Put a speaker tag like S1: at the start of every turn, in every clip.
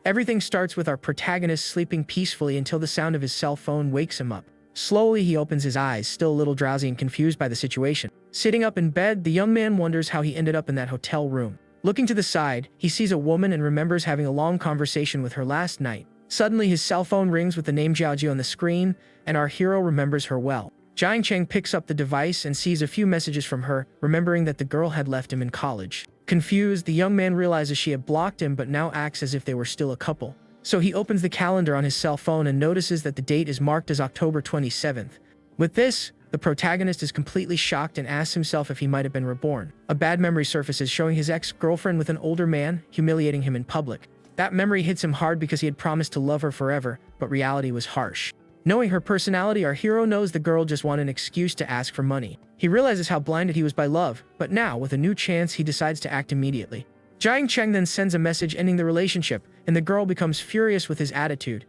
S1: Everything starts with our protagonist sleeping peacefully until the sound of his cell phone wakes him up. Slowly, he opens his eyes, still a little drowsy and confused by the situation. Sitting up in bed, the young man wonders how he ended up in that hotel room. Looking to the side, he sees a woman and remembers having a long conversation with her last night. Suddenly, his cell phone rings with the name Jiaoji on the screen, and our hero remembers her well. Jiang Cheng picks up the device and sees a few messages from her, remembering that the girl had left him in college. Confused, the young man realizes she had blocked him but now acts as if they were still a couple. So he opens the calendar on his cell phone and notices that the date is marked as October 27th. With this, the protagonist is completely shocked and asks himself if he might have been reborn. A bad memory surfaces, showing his ex-girlfriend with an older man, humiliating him in public. That memory hits him hard because he had promised to love her forever, but reality was harsh. Knowing her personality, our hero knows the girl just wanted an excuse to ask for money. He realizes how blinded he was by love, but now, with a new chance, he decides to act immediately. Jiang Cheng then sends a message ending the relationship, and the girl becomes furious with his attitude.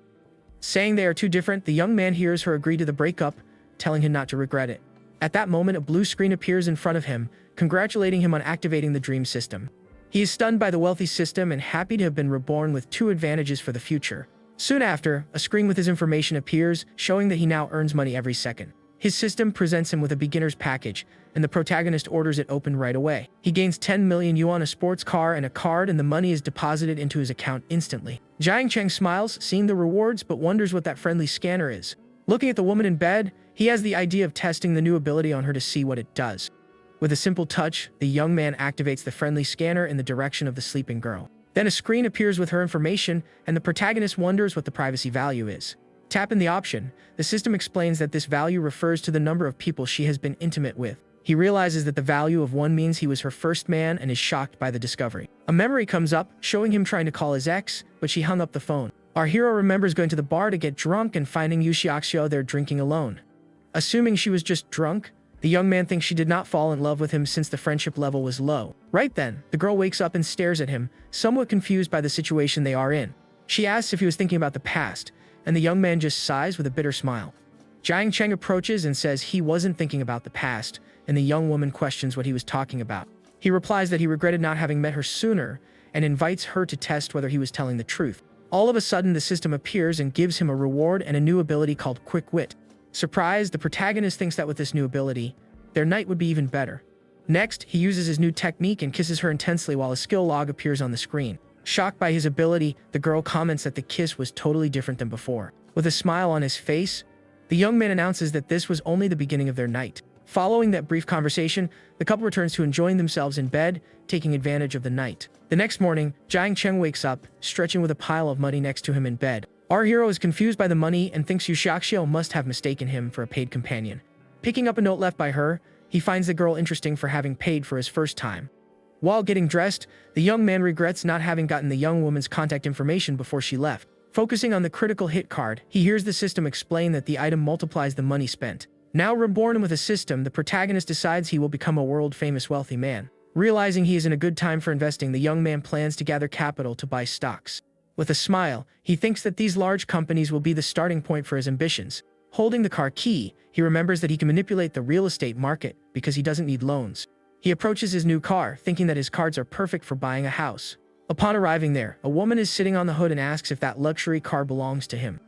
S1: Saying they are too different, the young man hears her agree to the breakup, telling him not to regret it. At that moment, a blue screen appears in front of him, congratulating him on activating the dream system. He is stunned by the wealthy system and happy to have been reborn with 2 advantages for the future. Soon after, a screen with his information appears, showing that he now earns money every second. His system presents him with a beginner's package, and the protagonist orders it opened right away. He gains 10 million yuan, a sports car, and a card, and the money is deposited into his account instantly. Jiang Cheng smiles, seeing the rewards, but wonders what that friendly scanner is. Looking at the woman in bed, he has the idea of testing the new ability on her to see what it does. With a simple touch, the young man activates the friendly scanner in the direction of the sleeping girl. Then a screen appears with her information, and the protagonist wonders what the privacy value is. Tap in the option. The system explains that this value refers to the number of people she has been intimate with. He realizes that the value of 1 means he was her first man and is shocked by the discovery. A memory comes up, showing him trying to call his ex, but she hung up the phone. Our hero remembers going to the bar to get drunk and finding Yu Xiaoxiao there drinking alone. Assuming she was just drunk, the young man thinks she did not fall in love with him since the friendship level was low. Right then, the girl wakes up and stares at him, somewhat confused by the situation they are in. She asks if he was thinking about the past, and the young man just sighs with a bitter smile. Jiang Cheng approaches and says he wasn't thinking about the past, and the young woman questions what he was talking about. He replies that he regretted not having met her sooner, and invites her to test whether he was telling the truth. All of a sudden, the system appears and gives him a reward and a new ability called Quick Wit. Surprised, the protagonist thinks that with this new ability, their night would be even better. Next, he uses his new technique and kisses her intensely while a skill log appears on the screen. Shocked by his ability, the girl comments that the kiss was totally different than before. With a smile on his face, the young man announces that this was only the beginning of their night. Following that brief conversation, the couple returns to enjoying themselves in bed, taking advantage of the night. The next morning, Jiang Cheng wakes up, stretching with a pile of money next to him in bed. Our hero is confused by the money and thinks Yu Xiaoxiao must have mistaken him for a paid companion. Picking up a note left by her, he finds the girl interesting for having paid for his first time. While getting dressed, the young man regrets not having gotten the young woman's contact information before she left. Focusing on the critical hit card, he hears the system explain that the item multiplies the money spent. Now reborn with a system, the protagonist decides he will become a world-famous wealthy man. Realizing he is in a good time for investing, the young man plans to gather capital to buy stocks. With a smile, he thinks that these large companies will be the starting point for his ambitions. Holding the car key, he remembers that he can manipulate the real estate market because he doesn't need loans. He approaches his new car, thinking that his cards are perfect for buying a house. Upon arriving there, a woman is sitting on the hood and asks if that luxury car belongs to him.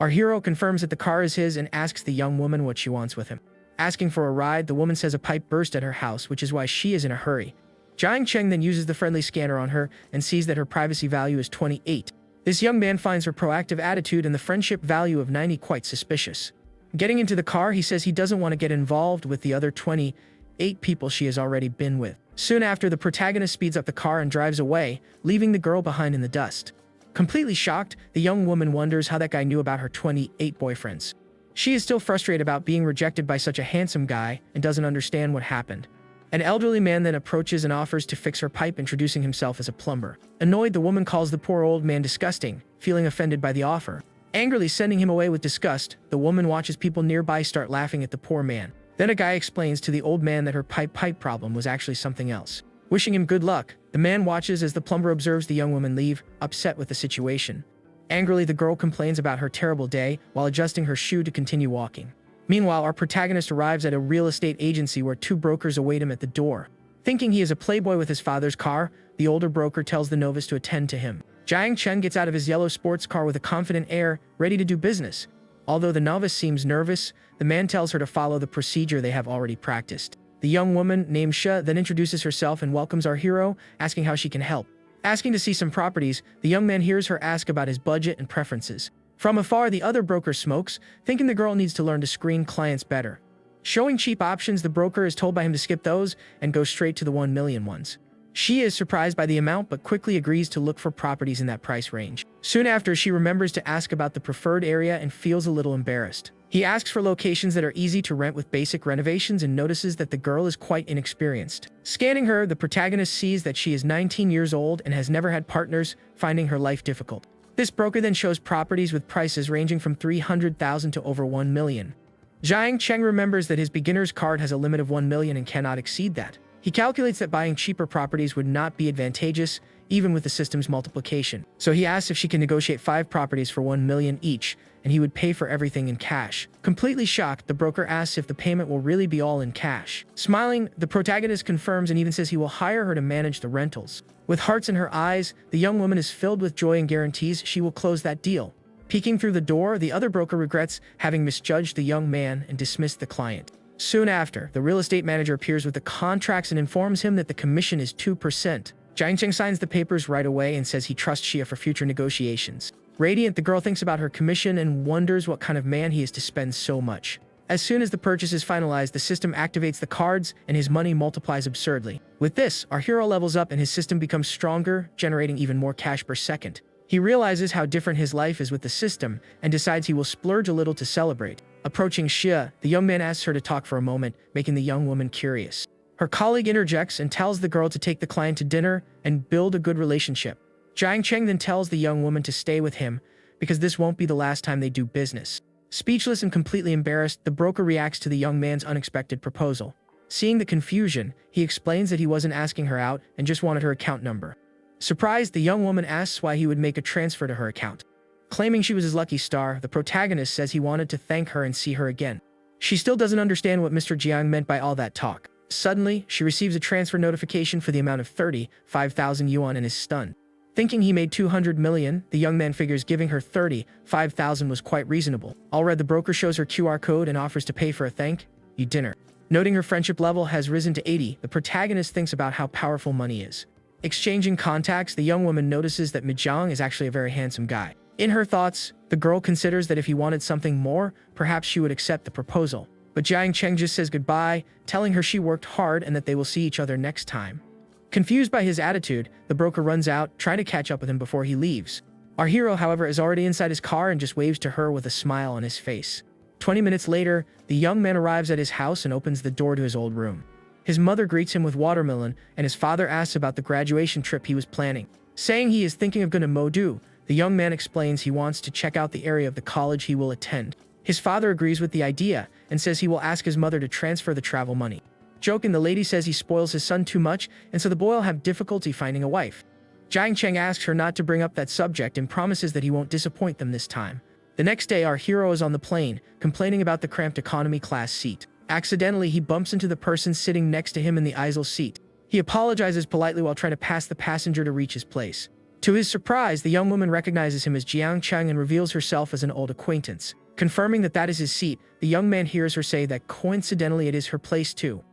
S1: Our hero confirms that the car is his and asks the young woman what she wants with him. Asking for a ride, the woman says a pipe burst at her house, which is why she is in a hurry. Jiang Cheng then uses the friendly scanner on her and sees that her privacy value is 28. This young man finds her proactive attitude and the friendship value of 90 quite suspicious. Getting into the car, he says he doesn't want to get involved with the other 28 people she has already been with. Soon after, the protagonist speeds up the car and drives away, leaving the girl behind in the dust. Completely shocked, the young woman wonders how that guy knew about her 28 boyfriends. She is still frustrated about being rejected by such a handsome guy and doesn't understand what happened. An elderly man then approaches and offers to fix her pipe, introducing himself as a plumber. Annoyed, the woman calls the poor old man disgusting, feeling offended by the offer. Angrily sending him away with disgust, the woman watches people nearby start laughing at the poor man. Then a guy explains to the old man that her pipe problem was actually something else. Wishing him good luck, the man watches as the plumber observes the young woman leave, upset with the situation. Angrily, the girl complains about her terrible day while adjusting her shoe to continue walking. Meanwhile, our protagonist arrives at a real estate agency where 2 brokers await him at the door. Thinking he is a playboy with his father's car, the older broker tells the novice to attend to him. Jiang Cheng gets out of his yellow sports car with a confident air, ready to do business. Although the novice seems nervous, the man tells her to follow the procedure they have already practiced. The young woman, named She, then introduces herself and welcomes our hero, asking how she can help. Asking to see some properties, the young man hears her ask about his budget and preferences. From afar, the other broker smokes, thinking the girl needs to learn to screen clients better. Showing cheap options, the broker is told by him to skip those and go straight to the 1 million ones. She is surprised by the amount but quickly agrees to look for properties in that price range. Soon after, she remembers to ask about the preferred area and feels a little embarrassed. He asks for locations that are easy to rent with basic renovations and notices that the girl is quite inexperienced. Scanning her, the protagonist sees that she is 19 years old and has never had partners, finding her life difficult. This broker then shows properties with prices ranging from 300,000 to over 1 million. Jiang Cheng remembers that his beginner's card has a limit of 1 million and cannot exceed that. He calculates that buying cheaper properties would not be advantageous, even with the system's multiplication. So he asks if she can negotiate 5 properties for 1 million each, and he would pay for everything in cash. Completely shocked, the broker asks if the payment will really be all in cash. Smiling, the protagonist confirms and even says he will hire her to manage the rentals. With hearts in her eyes, the young woman is filled with joy and guarantees she will close that deal. Peeking through the door, the other broker regrets having misjudged the young man and dismissed the client. Soon after, the real estate manager appears with the contracts and informs him that the commission is 2%. Jiang Cheng signs the papers right away and says he trusts Xia for future negotiations. Radiant, the girl thinks about her commission and wonders what kind of man he is to spend so much. As soon as the purchase is finalized, the system activates the cards and his money multiplies absurdly. With this, our hero levels up and his system becomes stronger, generating even more cash per second. He realizes how different his life is with the system and decides he will splurge a little to celebrate. Approaching Xia, the young man asks her to talk for a moment, making the young woman curious. Her colleague interjects and tells the girl to take the client to dinner and build a good relationship. Jiang Cheng then tells the young woman to stay with him because this won't be the last time they do business. Speechless and completely embarrassed, the broker reacts to the young man's unexpected proposal. Seeing the confusion, he explains that he wasn't asking her out and just wanted her account number. Surprised, the young woman asks why he would make a transfer to her account. Claiming she was his lucky star, the protagonist says he wanted to thank her and see her again. She still doesn't understand what Mr. Jiang meant by all that talk. Suddenly, she receives a transfer notification for the amount of 35,000 yuan and is stunned. Thinking he made 200 million, the young man figures giving her 35,000 was quite reasonable. Already, the broker shows her QR code and offers to pay for a thank you dinner. Noting her friendship level has risen to 80, the protagonist thinks about how powerful money is. Exchanging contacts, the young woman notices that Mijiang is actually a very handsome guy. In her thoughts, the girl considers that if he wanted something more, perhaps she would accept the proposal. But Jiang Cheng just says goodbye, telling her she worked hard and that they will see each other next time. Confused by his attitude, the broker runs out, trying to catch up with him before he leaves. Our hero, however, is already inside his car and just waves to her with a smile on his face. 20 minutes later, the young man arrives at his house and opens the door to his old room. His mother greets him with watermelon, and his father asks about the graduation trip he was planning. Saying he is thinking of going to Modu, the young man explains he wants to check out the area of the college he will attend. His father agrees with the idea and says he will ask his mother to transfer the travel money. Joking, the lady says he spoils his son too much, and so the boy will have difficulty finding a wife. Jiang Cheng asks her not to bring up that subject and promises that he won't disappoint them this time. The next day, our hero is on the plane, complaining about the cramped economy class seat. Accidentally, he bumps into the person sitting next to him in the aisle seat. He apologizes politely while trying to pass the passenger to reach his place. To his surprise, the young woman recognizes him as Jiang Cheng and reveals herself as an old acquaintance. Confirming that that is his seat, the young man hears her say that coincidentally it is her place too.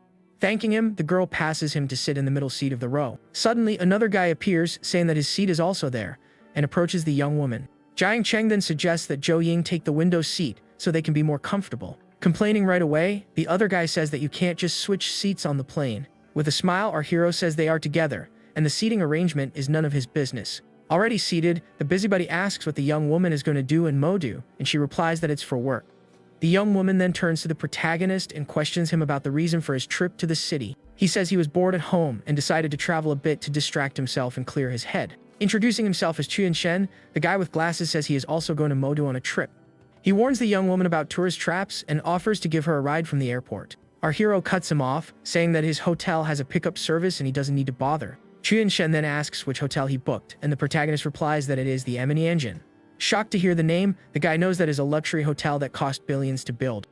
S1: Thanking him, the girl passes him to sit in the middle seat of the row. Suddenly, another guy appears, saying that his seat is also there, and approaches the young woman. Jiang Cheng then suggests that Zhou Ying take the window seat so they can be more comfortable. Complaining right away, the other guy says that you can't just switch seats on the plane. With a smile, our hero says they are together, and the seating arrangement is none of his business. Already seated, the busybody asks what the young woman is going to do in Modu, and she replies that it's for work. The young woman then turns to the protagonist and questions him about the reason for his trip to the city. He says he was bored at home and decided to travel a bit to distract himself and clear his head. Introducing himself as Chuan Shen, the guy with glasses says he is also going to Modu on a trip. He warns the young woman about tourist traps and offers to give her a ride from the airport. Our hero cuts him off, saying that his hotel has a pickup service and he doesn't need to bother. Chuan Shen then asks which hotel he booked, and the protagonist replies that it is the Emini Engine. Shocked to hear the name, the guy knows that is a luxury hotel that cost billions to build.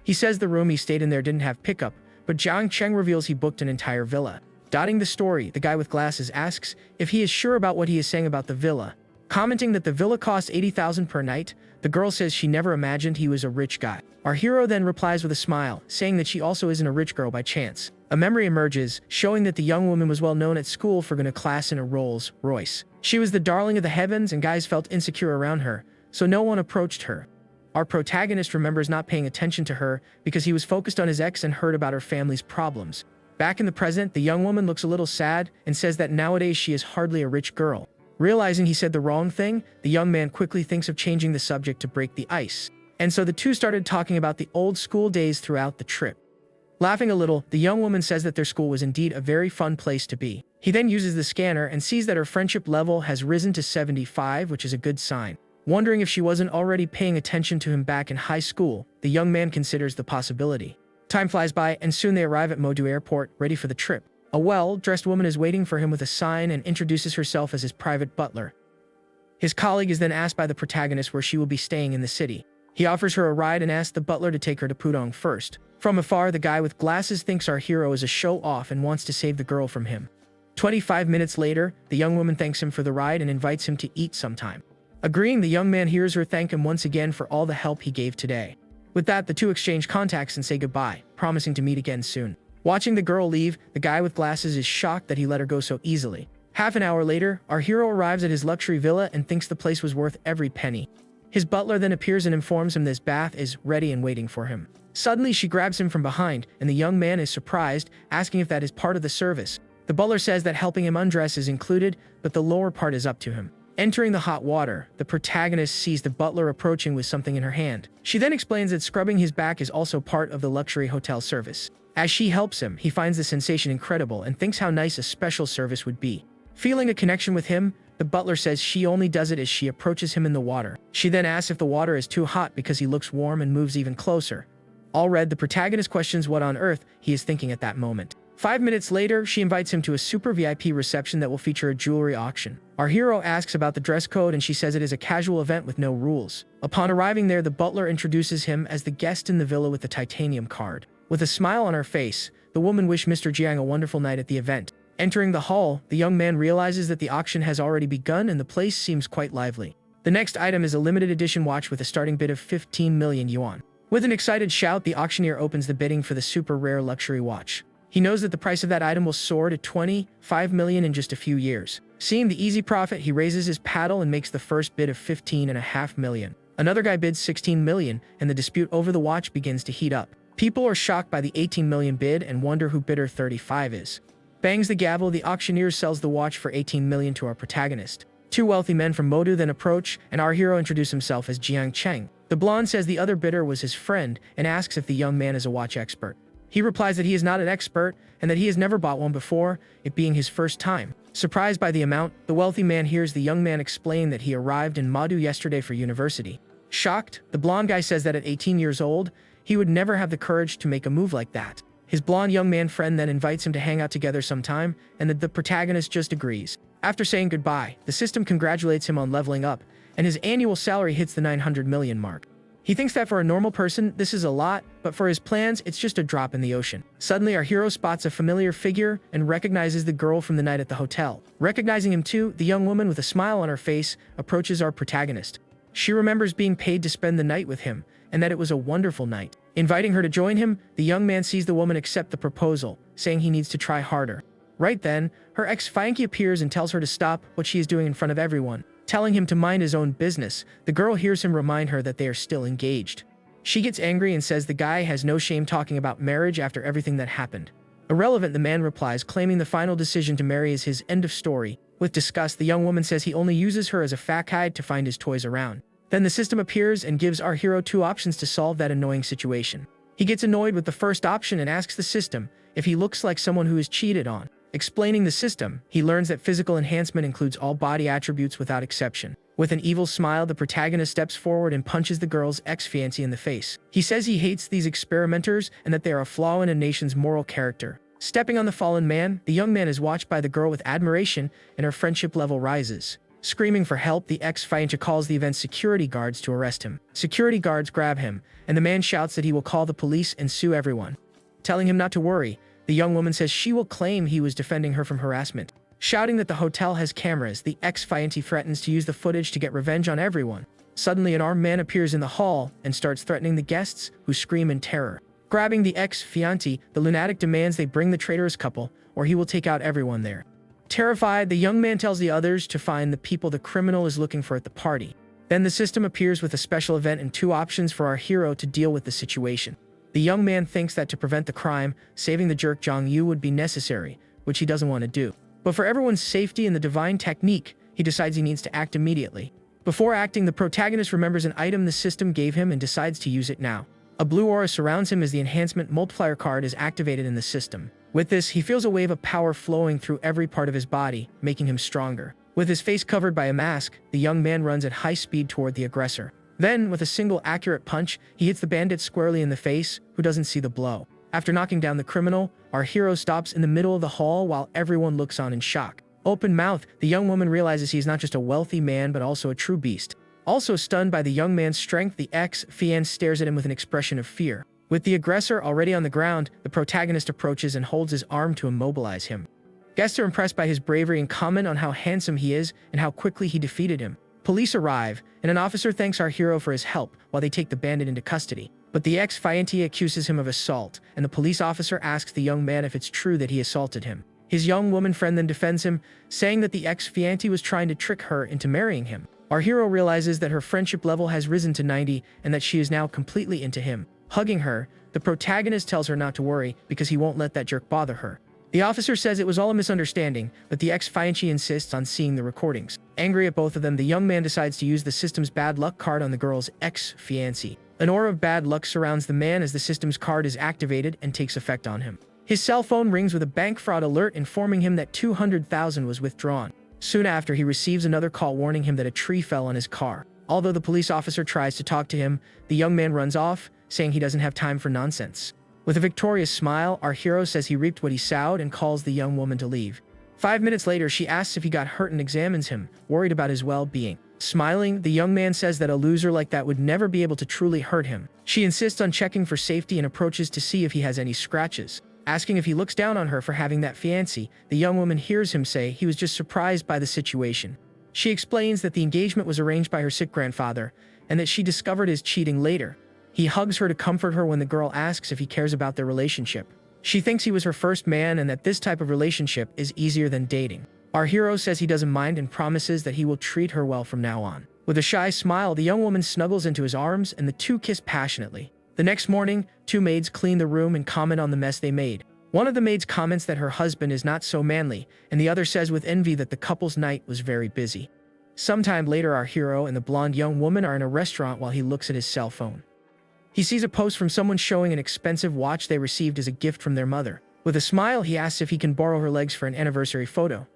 S1: He says the room he stayed in there didn't have pickup, but Jiang Cheng reveals he booked an entire villa. Dotting the story, the guy with glasses asks if he is sure about what he is saying about the villa. Commenting that the villa costs 80,000 per night, the girl says she never imagined he was a rich guy. Our hero then replies with a smile, saying that she also isn't a rich girl by chance. A memory emerges, showing that the young woman was well known at school for going to class in a Rolls Royce. She was the darling of the heavens and guys felt insecure around her, so no one approached her. Our protagonist remembers not paying attention to her because he was focused on his ex and heard about her family's problems. Back in the present, the young woman looks a little sad and says that nowadays she is hardly a rich girl. Realizing he said the wrong thing, the young man quickly thinks of changing the subject to break the ice. And so the two started talking about the old school days throughout the trip. Laughing a little, the young woman says that their school was indeed a very fun place to be. He then uses the scanner and sees that her friendship level has risen to 75, which is a good sign. Wondering if she wasn't already paying attention to him back in high school, the young man considers the possibility. Time flies by and soon they arrive at Modu Airport, ready for the trip. A well-dressed woman is waiting for him with a sign and introduces herself as his private butler. His colleague is then asked by the protagonist where she will be staying in the city. He offers her a ride and asks the butler to take her to Pudong first. From afar, the guy with glasses thinks our hero is a show-off and wants to save the girl from him. 25 minutes later, the young woman thanks him for the ride and invites him to eat sometime. Agreeing, the young man hears her thank him once again for all the help he gave today. With that, the two exchange contacts and say goodbye, promising to meet again soon. Watching the girl leave, the guy with glasses is shocked that he let her go so easily. Half an hour later, our hero arrives at his luxury villa and thinks the place was worth every penny. His butler then appears and informs him this bath is ready and waiting for him. Suddenly, she grabs him from behind, and the young man is surprised, asking if that is part of the service. The butler says that helping him undress is included, but the lower part is up to him. Entering the hot water, the protagonist sees the butler approaching with something in her hand. She then explains that scrubbing his back is also part of the luxury hotel service. As she helps him, he finds the sensation incredible and thinks how nice a special service would be. Feeling a connection with him, the butler says she only does it as she approaches him in the water. She then asks if the water is too hot because he looks warm and moves even closer. All read, the protagonist questions what on earth he is thinking at that moment. 5 minutes later, she invites him to a super VIP reception that will feature a jewelry auction. Our hero asks about the dress code and she says it is a casual event with no rules. Upon arriving there, the butler introduces him as the guest in the villa with the titanium card. With a smile on her face, the woman wished Mr. Jiang a wonderful night at the event. Entering the hall, the young man realizes that the auction has already begun and the place seems quite lively. The next item is a limited edition watch with a starting bid of 15 million yuan. With an excited shout, the auctioneer opens the bidding for the super rare luxury watch. He knows that the price of that item will soar to 25 million in just a few years. Seeing the easy profit, he raises his paddle and makes the first bid of 15.5 million. Another guy bids 16 million, and the dispute over the watch begins to heat up. People are shocked by the 18 million bid and wonder who bidder 35 is. Bangs the gavel, the auctioneer sells the watch for 18 million to our protagonist. Two wealthy men from Modu then approach, and our hero introduces himself as Jiang Cheng. The blonde says the other bidder was his friend and asks if the young man is a watch expert. He replies that he is not an expert and that he has never bought one before, it being his first time. Surprised by the amount, the wealthy man hears the young man explain that he arrived in Modu yesterday for university. Shocked, the blonde guy says that at 18 years old, he would never have the courage to make a move like that. His blonde young man friend then invites him to hang out together sometime, and the protagonist just agrees. After saying goodbye, the system congratulates him on leveling up, and his annual salary hits the 900 million mark. He thinks that for a normal person, this is a lot, but for his plans, it's just a drop in the ocean. Suddenly, our hero spots a familiar figure and recognizes the girl from the night at the hotel. Recognizing him too, the young woman with a smile on her face approaches our protagonist. She remembers being paid to spend the night with him, and that it was a wonderful night. Inviting her to join him, the young man sees the woman accept the proposal, saying he needs to try harder. Right then, her ex-fiancé appears and tells her to stop what she is doing in front of everyone. Telling him to mind his own business, the girl hears him remind her that they are still engaged. She gets angry and says the guy has no shame talking about marriage after everything that happened. Irrelevant, the man replies, claiming the final decision to marry is his end of story. With disgust, the young woman says he only uses her as a fat guide to find his toys around. Then the system appears and gives our hero two options to solve that annoying situation. He gets annoyed with the first option and asks the system if he looks like someone who is cheated on. Explaining the system, he learns that physical enhancement includes all body attributes without exception. With an evil smile, the protagonist steps forward and punches the girl's ex-fiancé in the face. He says he hates these experimenters and that they are a flaw in a nation's moral character. Stepping on the fallen man, the young man is watched by the girl with admiration and her friendship level rises. Screaming for help, the ex-fiancé calls the event's security guards to arrest him. Security guards grab him, and the man shouts that he will call the police and sue everyone. Telling him not to worry, the young woman says she will claim he was defending her from harassment. Shouting that the hotel has cameras, the ex-fiancé threatens to use the footage to get revenge on everyone. Suddenly, an armed man appears in the hall and starts threatening the guests, who scream in terror. Grabbing the ex-fiancé, the lunatic demands they bring the traitorous couple, or he will take out everyone there. Terrified, the young man tells the others to find the people the criminal is looking for at the party. Then the system appears with a special event and two options for our hero to deal with the situation. The young man thinks that to prevent the crime, saving the jerk Jong-yu would be necessary, which he doesn't want to do. But for everyone's safety and the divine technique, he decides he needs to act immediately. Before acting, the protagonist remembers an item the system gave him and decides to use it now. A blue aura surrounds him as the enhancement multiplier card is activated in the system. With this, he feels a wave of power flowing through every part of his body, making him stronger. With his face covered by a mask, the young man runs at high speed toward the aggressor. Then, with a single accurate punch, he hits the bandit squarely in the face, who doesn't see the blow. After knocking down the criminal, our hero stops in the middle of the hall while everyone looks on in shock. Open-mouthed, the young woman realizes he is not just a wealthy man but also a true beast. Also stunned by the young man's strength, the ex-fiancé stares at him with an expression of fear. With the aggressor already on the ground, the protagonist approaches and holds his arm to immobilize him. Guests are impressed by his bravery and comment on how handsome he is and how quickly he defeated him. Police arrive, and an officer thanks our hero for his help while they take the bandit into custody. But the ex-fiancé accuses him of assault, and the police officer asks the young man if it's true that he assaulted him. His young woman friend then defends him, saying that the ex-fiancé was trying to trick her into marrying him. Our hero realizes that her friendship level has risen to 90 and that she is now completely into him. Hugging her, the protagonist tells her not to worry because he won't let that jerk bother her. The officer says it was all a misunderstanding, but the ex-fiancé insists on seeing the recordings. Angry at both of them, the young man decides to use the system's bad luck card on the girl's ex-fiancé. An aura of bad luck surrounds the man as the system's card is activated and takes effect on him. His cell phone rings with a bank fraud alert informing him that 200,000 was withdrawn. Soon after, he receives another call warning him that a tree fell on his car. Although the police officer tries to talk to him, the young man runs off, saying he doesn't have time for nonsense. With a victorious smile, our hero says he reaped what he sowed and calls the young woman to leave. 5 minutes later, she asks if he got hurt and examines him, worried about his well-being. Smiling, the young man says that a loser like that would never be able to truly hurt him. She insists on checking for safety and approaches to see if he has any scratches. Asking if he looks down on her for having that fiancé, the young woman hears him say he was just surprised by the situation. She explains that the engagement was arranged by her sick grandfather, and that she discovered his cheating later. He hugs her to comfort her when the girl asks if he cares about their relationship. She thinks he was her first man and that this type of relationship is easier than dating. Our hero says he doesn't mind and promises that he will treat her well from now on. With a shy smile, the young woman snuggles into his arms and the two kiss passionately. The next morning, two maids clean the room and comment on the mess they made. One of the maids comments that her husband is not so manly, and the other says with envy that the couple's night was very busy. Sometime later, our hero and the blonde young woman are in a restaurant while he looks at his cell phone. He sees a post from someone showing an expensive watch they received as a gift from their mother. With a smile, he asks if he can borrow her legs for an anniversary photo.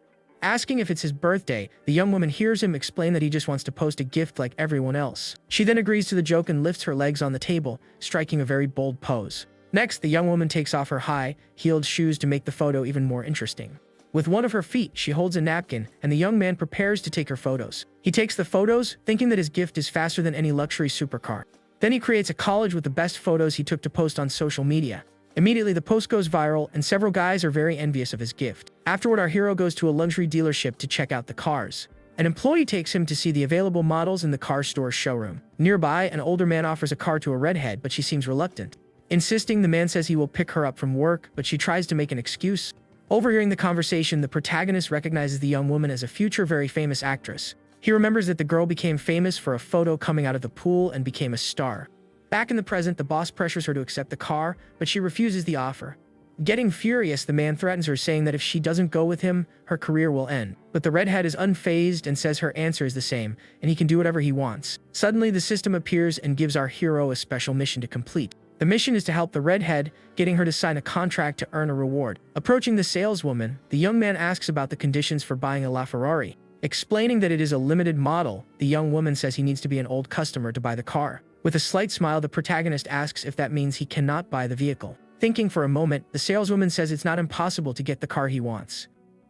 S1: Asking if it's his birthday, the young woman hears him explain that he just wants to post a gift like everyone else. She then agrees to the joke and lifts her legs on the table, striking a very bold pose. Next, the young woman takes off her high-heeled shoes to make the photo even more interesting. With one of her feet, she holds a napkin, and the young man prepares to take her photos. He takes the photos, thinking that his gift is faster than any luxury supercar. Then he creates a collage with the best photos he took to post on social media. Immediately, the post goes viral, and several guys are very envious of his gift. Afterward, our hero goes to a luxury dealership to check out the cars. An employee takes him to see the available models in the car store's showroom. Nearby, an older man offers a car to a redhead, but she seems reluctant. Insisting, the man says he will pick her up from work, but she tries to make an excuse. Overhearing the conversation, the protagonist recognizes the young woman as a future very famous actress. He remembers that the girl became famous for a photo coming out of the pool and became a star. Back in the present, the boss pressures her to accept the car, but she refuses the offer. Getting furious, the man threatens her, saying that if she doesn't go with him, her career will end. But the redhead is unfazed and says her answer is the same, and he can do whatever he wants. Suddenly, the system appears and gives our hero a special mission to complete. The mission is to help the redhead, getting her to sign a contract to earn a reward. Approaching the saleswoman, the young man asks about the conditions for buying a LaFerrari. Explaining that it is a limited model, the young woman says he needs to be an old customer to buy the car. With a slight smile, the protagonist asks if that means he cannot buy the vehicle. Thinking for a moment, the saleswoman says it's not impossible to get the car he wants.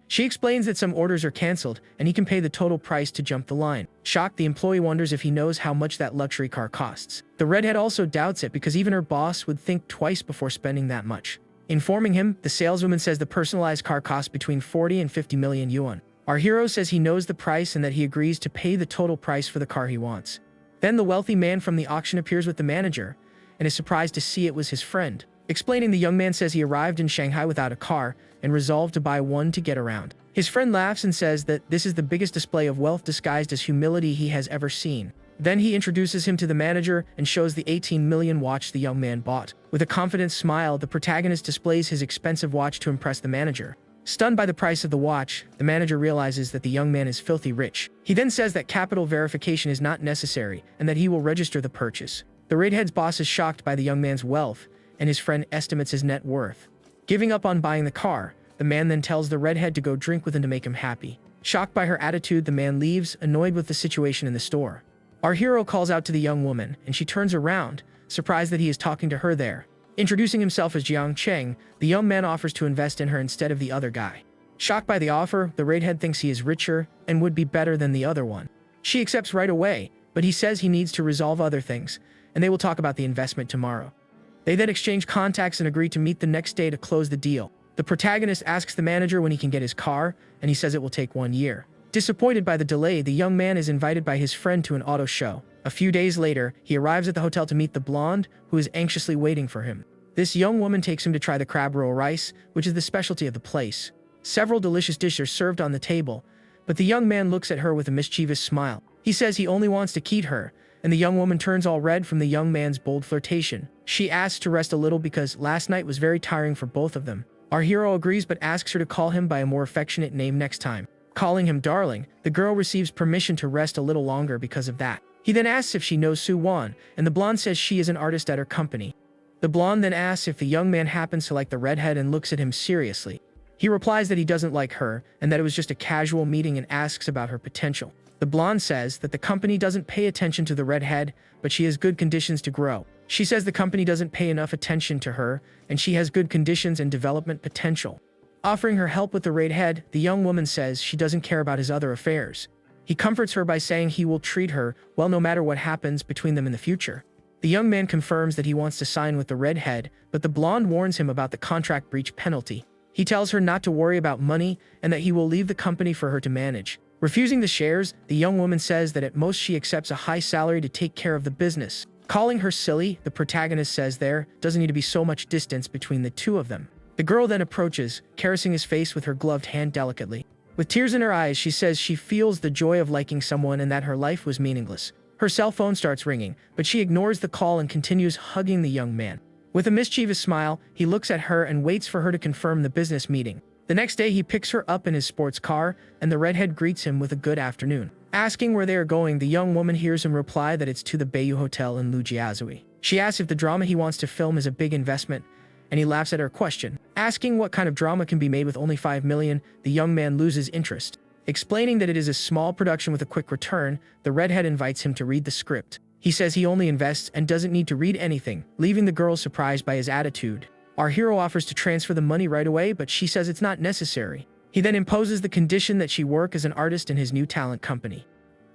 S1: She explains that some orders are cancelled, and he can pay the total price to jump the line. Shocked, the employee wonders if he knows how much that luxury car costs. The redhead also doubts it because even her boss would think twice before spending that much. Informing him, the saleswoman says the personalized car costs between 40 and 50 million yuan. Our hero says he knows the price and that he agrees to pay the total price for the car he wants. Then the wealthy man from the auction appears with the manager and is surprised to see it was his friend. Explaining, the young man says he arrived in Shanghai without a car and resolved to buy one to get around. His friend laughs and says that this is the biggest display of wealth disguised as humility he has ever seen. Then he introduces him to the manager and shows the 18 million watch the young man bought. With a confident smile, the protagonist displays his expensive watch to impress the manager. Stunned by the price of the watch, the manager realizes that the young man is filthy rich. He then says that capital verification is not necessary and that he will register the purchase. The redhead's boss is shocked by the young man's wealth, and his friend estimates his net worth. Giving up on buying the car, the man then tells the redhead to go drink with him to make him happy. Shocked by her attitude, the man leaves, annoyed with the situation in the store. Our hero calls out to the young woman, and she turns around, surprised that he is talking to her there. Introducing himself as Jiang Cheng, the young man offers to invest in her instead of the other guy. Shocked by the offer, the redhead thinks he is richer and would be better than the other one. She accepts right away, but he says he needs to resolve other things, and they will talk about the investment tomorrow. They then exchange contacts and agree to meet the next day to close the deal. The protagonist asks the manager when he can get his car, and he says it will take 1 year. Disappointed by the delay, the young man is invited by his friend to an auto show. A few days later, he arrives at the hotel to meet the blonde, who is anxiously waiting for him. This young woman takes him to try the crab roll rice, which is the specialty of the place. Several delicious dishes are served on the table, but the young man looks at her with a mischievous smile. He says he only wants to keep her, and the young woman turns all red from the young man's bold flirtation. She asks to rest a little because last night was very tiring for both of them. Our hero agrees but asks her to call him by a more affectionate name next time. Calling him darling, the girl receives permission to rest a little longer because of that. He then asks if she knows Su Wan, and the blonde says she is an artist at her company. The blonde then asks if the young man happens to like the redhead and looks at him seriously. He replies that he doesn't like her and that it was just a casual meeting and asks about her potential. The blonde says that the company doesn't pay attention to the redhead, but she has good conditions to grow. She says the company doesn't pay enough attention to her, and she has good conditions and development potential. Offering her help with the redhead, the young woman says she doesn't care about his other affairs. He comforts her by saying he will treat her well no matter what happens between them in the future. The young man confirms that he wants to sign with the redhead, but the blonde warns him about the contract breach penalty. He tells her not to worry about money and that he will leave the company for her to manage. Refusing the shares, the young woman says that at most she accepts a high salary to take care of the business. Calling her silly, the protagonist says there doesn't need to be so much distance between the two of them. The girl then approaches, caressing his face with her gloved hand delicately. With tears in her eyes, she says she feels the joy of liking someone and that her life was meaningless. Her cell phone starts ringing, but she ignores the call and continues hugging the young man. With a mischievous smile, he looks at her and waits for her to confirm the business meeting. The next day, he picks her up in his sports car, and the redhead greets him with a good afternoon. Asking where they are going, the young woman hears him reply that it's to the Bayou Hotel in Lujiazui. She asks if the drama he wants to film is a big investment, and he laughs at her question. Asking what kind of drama can be made with only 5 million, the young man loses interest. Explaining that it is a small production with a quick return, the redhead invites him to read the script. He says he only invests and doesn't need to read anything, leaving the girl surprised by his attitude. Our hero offers to transfer the money right away, but she says it's not necessary. He then imposes the condition that she work as an artist in his new talent company.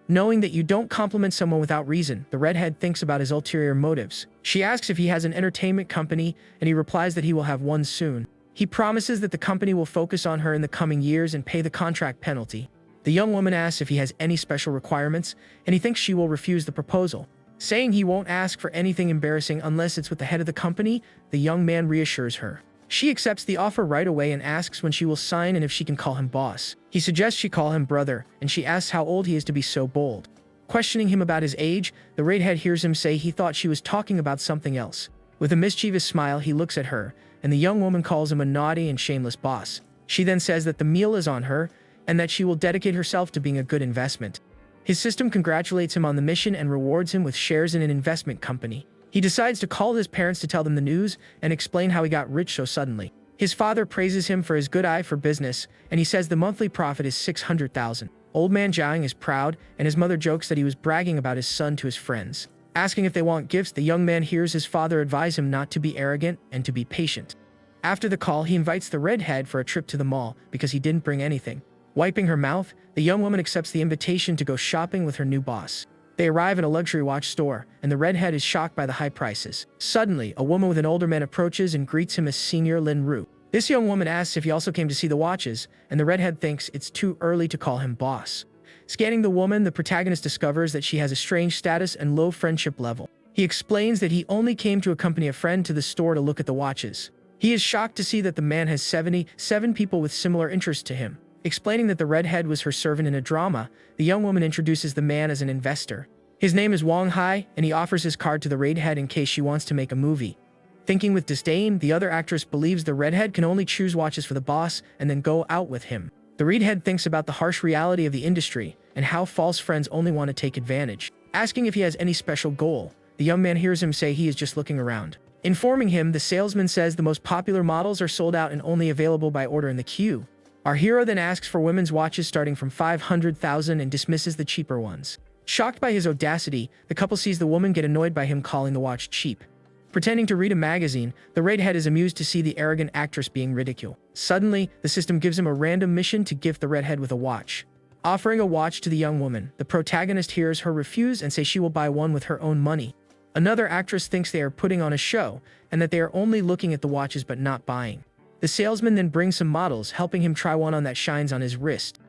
S1: Knowing that you don't compliment someone without reason, the redhead thinks about his ulterior motives. She asks if he has an entertainment company, and he replies that he will have one soon. He promises that the company will focus on her in the coming years and pay the contract penalty. The young woman asks if he has any special requirements, and he thinks she will refuse the proposal. Saying he won't ask for anything embarrassing unless it's with the head of the company, the young man reassures her. She accepts the offer right away and asks when she will sign and if she can call him boss. He suggests she call him brother, and she asks how old he is to be so bold. Questioning him about his age, the redhead hears him say he thought she was talking about something else. With a mischievous smile, he looks at her, and the young woman calls him a naughty and shameless boss. She then says that the meal is on her, and that she will dedicate herself to being a good investment. His system congratulates him on the mission and rewards him with shares in an investment company. He decides to call his parents to tell them the news and explain how he got rich so suddenly. His father praises him for his good eye for business, and he says the monthly profit is 600,000. Old man Jiang is proud, and his mother jokes that he was bragging about his son to his friends. Asking if they want gifts, the young man hears his father advise him not to be arrogant and to be patient. After the call, he invites the redhead for a trip to the mall because he didn't bring anything. Wiping her mouth, the young woman accepts the invitation to go shopping with her new boss. They arrive at a luxury watch store, and the redhead is shocked by the high prices. Suddenly, a woman with an older man approaches and greets him as Senior Lin Ru. This young woman asks if he also came to see the watches, and the redhead thinks it's too early to call him boss. Scanning the woman, the protagonist discovers that she has a strange status and low friendship level. He explains that he only came to accompany a friend to the store to look at the watches. He is shocked to see that the man has 77 people with similar interests to him. Explaining that the redhead was her servant in a drama, the young woman introduces the man as an investor. His name is Wang Hai, and he offers his card to the redhead in case she wants to make a movie. Thinking with disdain, the other actress believes the redhead can only choose watches for the boss and then go out with him. The redhead thinks about the harsh reality of the industry and how false friends only want to take advantage. Asking if he has any special goal, the young man hears him say he is just looking around. Informing him, the salesman says the most popular models are sold out and only available by order in the queue. Our hero then asks for women's watches starting from 500,000 and dismisses the cheaper ones. Shocked by his audacity, the couple sees the woman get annoyed by him calling the watch cheap. Pretending to read a magazine, the redhead is amused to see the arrogant actress being ridiculed. Suddenly, the system gives him a random mission to gift the redhead with a watch. Offering a watch to the young woman, the protagonist hears her refuse and say she will buy one with her own money. Another actress thinks they are putting on a show and that they are only looking at the watches but not buying. The salesman then brings some models, helping him try one on that shines on his wrist.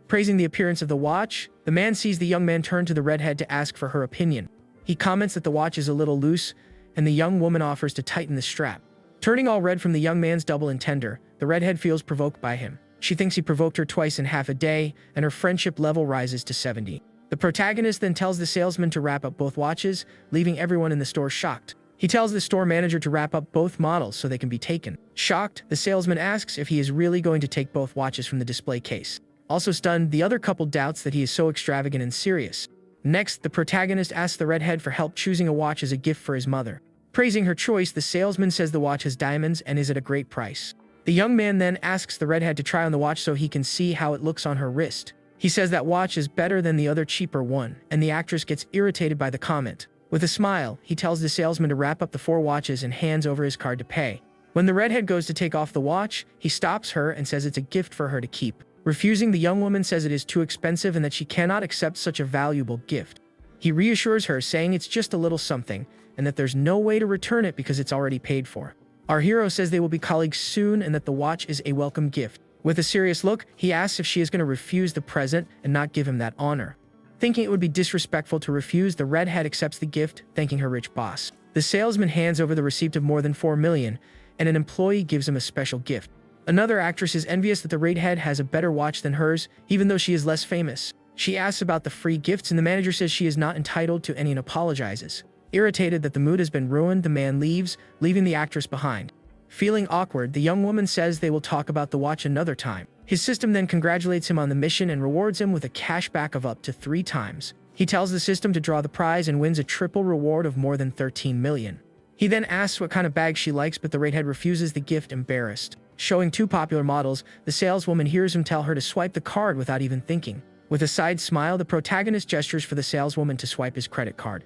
S1: Praising the appearance of the watch, the man sees the young man turn to the redhead to ask for her opinion. He comments that the watch is a little loose, and the young woman offers to tighten the strap. Turning all red from the young man's double entendre, the redhead feels provoked by him. She thinks he provoked her twice in half a day, and her friendship level rises to 70. The protagonist then tells the salesman to wrap up both watches, leaving everyone in the store shocked. He tells the store manager to wrap up both models so they can be taken. Shocked, the salesman asks if he is really going to take both watches from the display case. Also stunned, the other couple doubts that he is so extravagant and serious. Next, the protagonist asks the redhead for help choosing a watch as a gift for his mother. Praising her choice, the salesman says the watch has diamonds and is at a great price. The young man then asks the redhead to try on the watch so he can see how it looks on her wrist. He says that watch is better than the other cheaper one, and the actress gets irritated by the comment. With a smile, he tells the salesman to wrap up the 4 watches and hands over his card to pay. When the redhead goes to take off the watch, he stops her and says it's a gift for her to keep. Refusing, the young woman says it is too expensive and that she cannot accept such a valuable gift. He reassures her, saying it's just a little something, and that there's no way to return it because it's already paid for. Our hero says they will be colleagues soon and that the watch is a welcome gift. With a serious look, he asks if she is going to refuse the present and not give him that honor. Thinking it would be disrespectful to refuse, the redhead accepts the gift, thanking her rich boss. The salesman hands over the receipt of more than 4 million, and an employee gives him a special gift. Another actress is envious that the redhead has a better watch than hers, even though she is less famous. She asks about the free gifts, and the manager says she is not entitled to any and apologizes. Irritated that the mood has been ruined, the man leaves, leaving the actress behind. Feeling awkward, the young woman says they will talk about the watch another time. His system then congratulates him on the mission and rewards him with a cashback of up to 3 times. He tells the system to draw the prize and wins a triple reward of more than 13 million. He then asks what kind of bag she likes, but the redhead refuses the gift, embarrassed. Showing 2 popular models, the saleswoman hears him tell her to swipe the card without even thinking. With a side smile, the protagonist gestures for the saleswoman to swipe his credit card.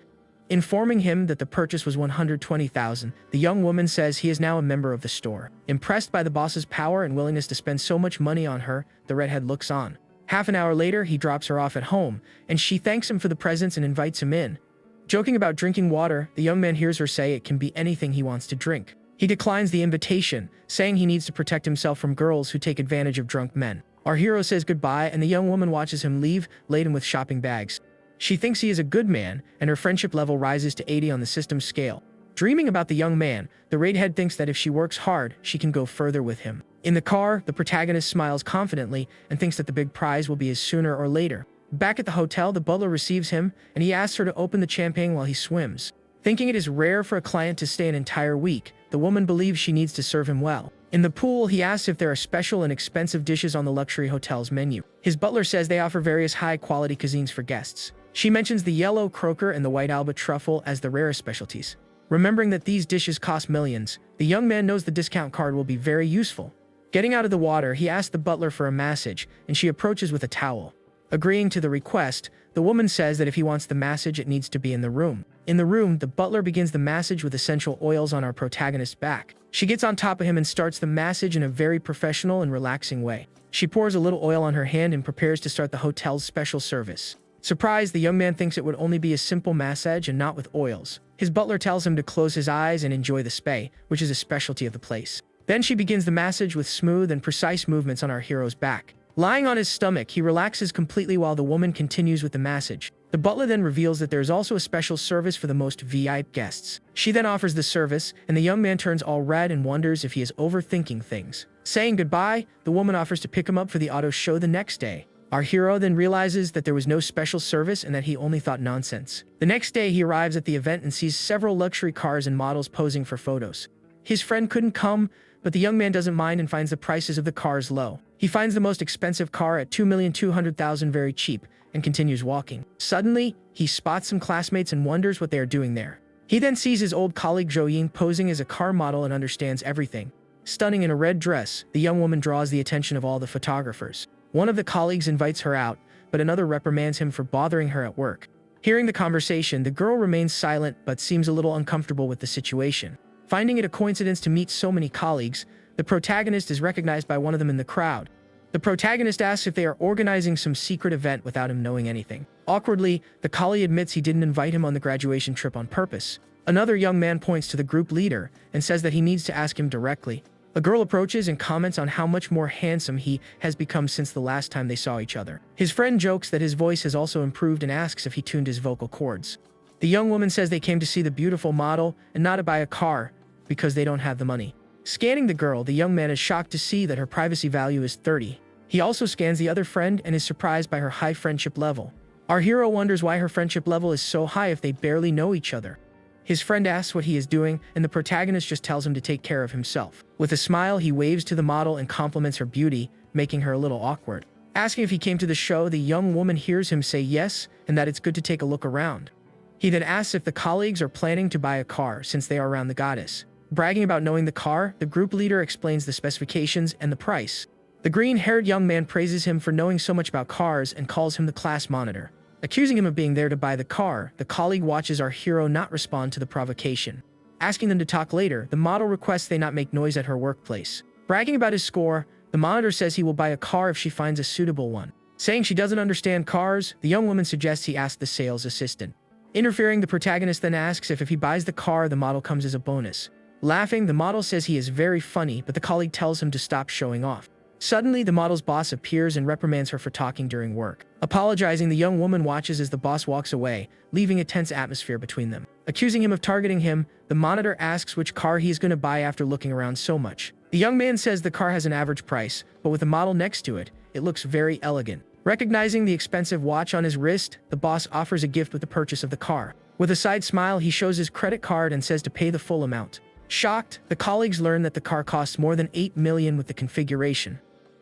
S1: Informing him that the purchase was 120,000, the young woman says he is now a member of the store. Impressed by the boss's power and willingness to spend so much money on her, the redhead looks on. Half an hour later, he drops her off at home, and she thanks him for the presents and invites him in. Joking about drinking water, the young man hears her say it can be anything he wants to drink. He declines the invitation, saying he needs to protect himself from girls who take advantage of drunk men. Our hero says goodbye, and the young woman watches him leave, laden with shopping bags. She thinks he is a good man, and her friendship level rises to 80 on the system's scale. Dreaming about the young man, the redhead thinks that if she works hard, she can go further with him. In the car, the protagonist smiles confidently and thinks that the big prize will be his sooner or later. Back at the hotel, the butler receives him, and he asks her to open the champagne while he swims. Thinking it is rare for a client to stay an entire week, the woman believes she needs to serve him well. In the pool, he asks if there are special and expensive dishes on the luxury hotel's menu. His butler says they offer various high-quality cuisines for guests. She mentions the yellow croaker and the white Alba truffle as the rarest specialties. Remembering that these dishes cost millions, the young man knows the discount card will be very useful. Getting out of the water, he asks the butler for a massage, and she approaches with a towel. Agreeing to the request, the woman says that if he wants the massage, it needs to be in the room. In the room, the butler begins the massage with essential oils on our protagonist's back. She gets on top of him and starts the massage in a very professional and relaxing way. She pours a little oil on her hand and prepares to start the hotel's special service. Surprised, the young man thinks it would only be a simple massage and not with oils. His butler tells him to close his eyes and enjoy the spa, which is a specialty of the place. Then she begins the massage with smooth and precise movements on our hero's back. Lying on his stomach, he relaxes completely while the woman continues with the massage. The butler then reveals that there is also a special service for the most VIP guests. She then offers the service, and the young man turns all red and wonders if he is overthinking things. Saying goodbye, the woman offers to pick him up for the auto show the next day. Our hero then realizes that there was no special service and that he only thought nonsense. The next day, he arrives at the event and sees several luxury cars and models posing for photos. His friend couldn't come, but the young man doesn't mind and finds the prices of the cars low. He finds the most expensive car at $2,200,000 very cheap and continues walking. Suddenly, he spots some classmates and wonders what they are doing there. He then sees his old colleague Zhou Ying posing as a car model and understands everything. Stunning in a red dress, the young woman draws the attention of all the photographers. One of the colleagues invites her out, but another reprimands him for bothering her at work. Hearing the conversation, the girl remains silent but seems a little uncomfortable with the situation. Finding it a coincidence to meet so many colleagues, the protagonist is recognized by one of them in the crowd. The protagonist asks if they are organizing some secret event without him knowing anything. Awkwardly, the colleague admits he didn't invite him on the graduation trip on purpose. Another young man points to the group leader and says that he needs to ask him directly. A girl approaches and comments on how much more handsome he has become since the last time they saw each other. His friend jokes that his voice has also improved and asks if he tuned his vocal cords. The young woman says they came to see the beautiful model and not to buy a car because they don't have the money. Scanning the girl, the young man is shocked to see that her privacy value is 30. He also scans the other friend and is surprised by her high friendship level. Our hero wonders why her friendship level is so high if they barely know each other. His friend asks what he is doing, and the protagonist just tells him to take care of himself. With a smile, he waves to the model and compliments her beauty, making her a little awkward. Asking if he came to the show, the young woman hears him say yes, and that it's good to take a look around. He then asks if the colleagues are planning to buy a car since they are around the goddess. Bragging about knowing the car, the group leader explains the specifications and the price. The green-haired young man praises him for knowing so much about cars and calls him the class monitor. Accusing him of being there to buy the car, the colleague watches our hero not respond to the provocation. Asking them to talk later, the model requests they not make noise at her workplace. Bragging about his score, the monitor says he will buy a car if she finds a suitable one. Saying she doesn't understand cars, the young woman suggests he ask the sales assistant. Interfering, the protagonist then asks if he buys the car, the model comes as a bonus. Laughing, the model says he is very funny, but the colleague tells him to stop showing off. Suddenly, the model's boss appears and reprimands her for talking during work. Apologizing, the young woman watches as the boss walks away, leaving a tense atmosphere between them. Accusing him of targeting him, the monitor asks which car he is going to buy after looking around so much. The young man says the car has an average price, but with the model next to it, it looks very elegant. Recognizing the expensive watch on his wrist, the boss offers a gift with the purchase of the car. With a side smile, he shows his credit card and says to pay the full amount. Shocked, the colleagues learn that the car costs more than $8 million with the configuration.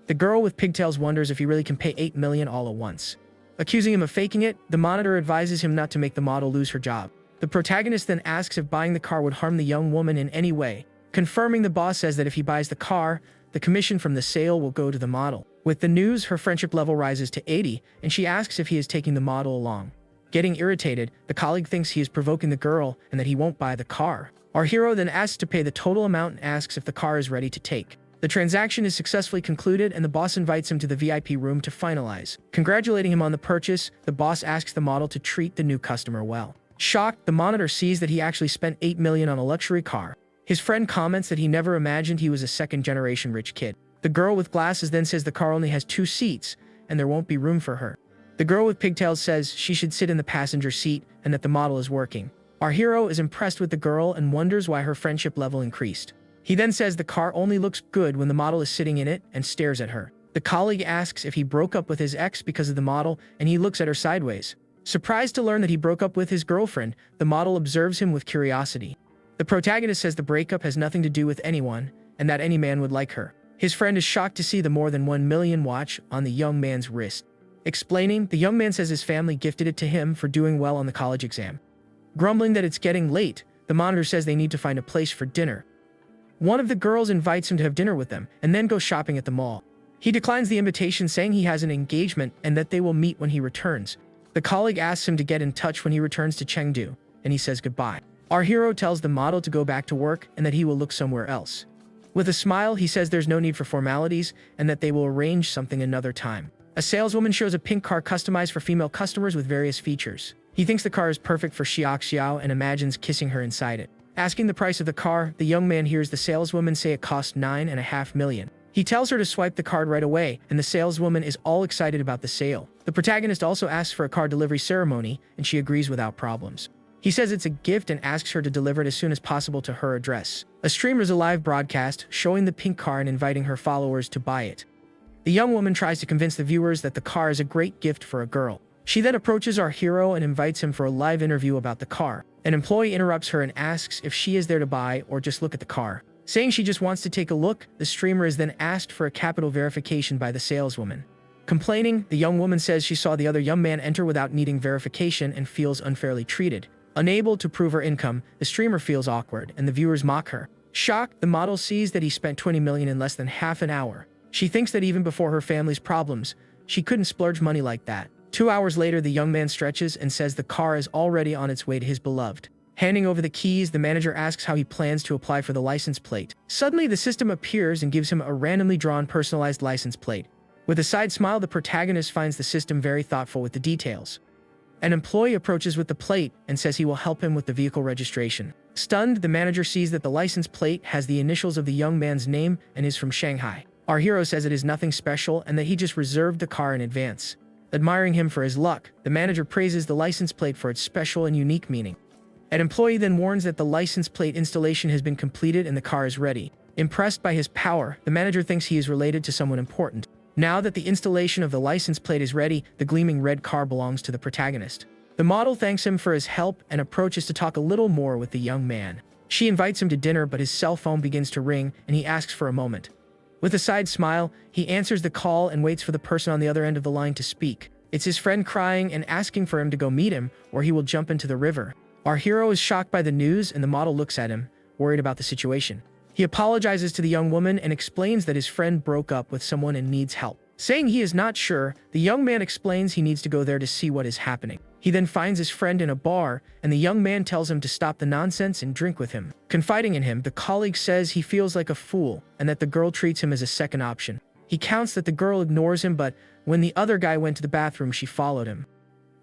S1: The girl with pigtails wonders if he really can pay $8 million all at once. Accusing him of faking it, the monitor advises him not to make the model lose her job. The protagonist then asks if buying the car would harm the young woman in any way. Confirming, the boss says that if he buys the car, the commission from the sale will go to the model. With the news, her friendship level rises to 80, and she asks if he is taking the model along. Getting irritated, the colleague thinks he is provoking the girl and that he won't buy the car. Our hero then asks to pay the total amount and asks if the car is ready to take. The transaction is successfully concluded and the boss invites him to the VIP room to finalize. Congratulating him on the purchase, the boss asks the model to treat the new customer well. Shocked, the monitor sees that he actually spent $8 million on a luxury car. His friend comments that he never imagined he was a second-generation rich kid. The girl with glasses then says the car only has 2 seats and there won't be room for her. The girl with pigtails says she should sit in the passenger seat and that the model is working. Our hero is impressed with the girl and wonders why her friendship level increased. He then says the car only looks good when the model is sitting in it and stares at her. The colleague asks if he broke up with his ex because of the model, and he looks at her sideways. Surprised to learn that he broke up with his girlfriend, the model observes him with curiosity. The protagonist says the breakup has nothing to do with anyone, and that any man would like her. His friend is shocked to see the more than $1 million watch on the young man's wrist. Explaining, the young man says his family gifted it to him for doing well on the college exam. Grumbling that it's getting late, the monitor says they need to find a place for dinner. One of the girls invites him to have dinner with them and then go shopping at the mall. He declines the invitation, saying he has an engagement and that they will meet when he returns. The colleague asks him to get in touch when he returns to Chengdu, and he says goodbye. Our hero tells the model to go back to work and that he will look somewhere else. With a smile, he says there's no need for formalities and that they will arrange something another time. A saleswoman shows a pink car customized for female customers with various features. He thinks the car is perfect for Xiao and imagines kissing her inside it. Asking the price of the car, the young man hears the saleswoman say it costs $9.5 million. He tells her to swipe the card right away, and the saleswoman is all excited about the sale. The protagonist also asks for a car delivery ceremony, and she agrees without problems. He says it's a gift and asks her to deliver it as soon as possible to her address. A streamer is a live broadcast showing the pink car and inviting her followers to buy it. The young woman tries to convince the viewers that the car is a great gift for a girl. She then approaches our hero and invites him for a live interview about the car. An employee interrupts her and asks if she is there to buy or just look at the car. Saying she just wants to take a look, the streamer is then asked for a capital verification by the saleswoman. Complaining, the young woman says she saw the other young man enter without needing verification and feels unfairly treated. Unable to prove her income, the streamer feels awkward and the viewers mock her. Shocked, the model sees that he spent $20 million in less than half an hour. She thinks that even before her family's problems, she couldn't splurge money like that. 2 hours later, the young man stretches and says the car is already on its way to his beloved. Handing over the keys, the manager asks how he plans to apply for the license plate. Suddenly, the system appears and gives him a randomly drawn personalized license plate. With a side smile, the protagonist finds the system very thoughtful with the details. An employee approaches with the plate and says he will help him with the vehicle registration. Stunned, the manager sees that the license plate has the initials of the young man's name and is from Shanghai. Our hero says it is nothing special and that he just reserved the car in advance. Admiring him for his luck, the manager praises the license plate for its special and unique meaning. An employee then warns that the license plate installation has been completed and the car is ready. Impressed by his power, the manager thinks he is related to someone important. Now that the installation of the license plate is ready, the gleaming red car belongs to the protagonist. The model thanks him for his help and approaches to talk a little more with the young man. She invites him to dinner, but his cell phone begins to ring and he asks for a moment. With a side smile, he answers the call and waits for the person on the other end of the line to speak. It's his friend crying and asking for him to go meet him, or he will jump into the river. Our hero is shocked by the news and the model looks at him, worried about the situation. He apologizes to the young woman and explains that his friend broke up with someone and needs help. Saying he is not sure, the young man explains he needs to go there to see what is happening. He then finds his friend in a bar, and the young man tells him to stop the nonsense and drink with him. Confiding in him, the colleague says he feels like a fool and that the girl treats him as a second option. He counts that the girl ignores him, but when the other guy went to the bathroom, she followed him.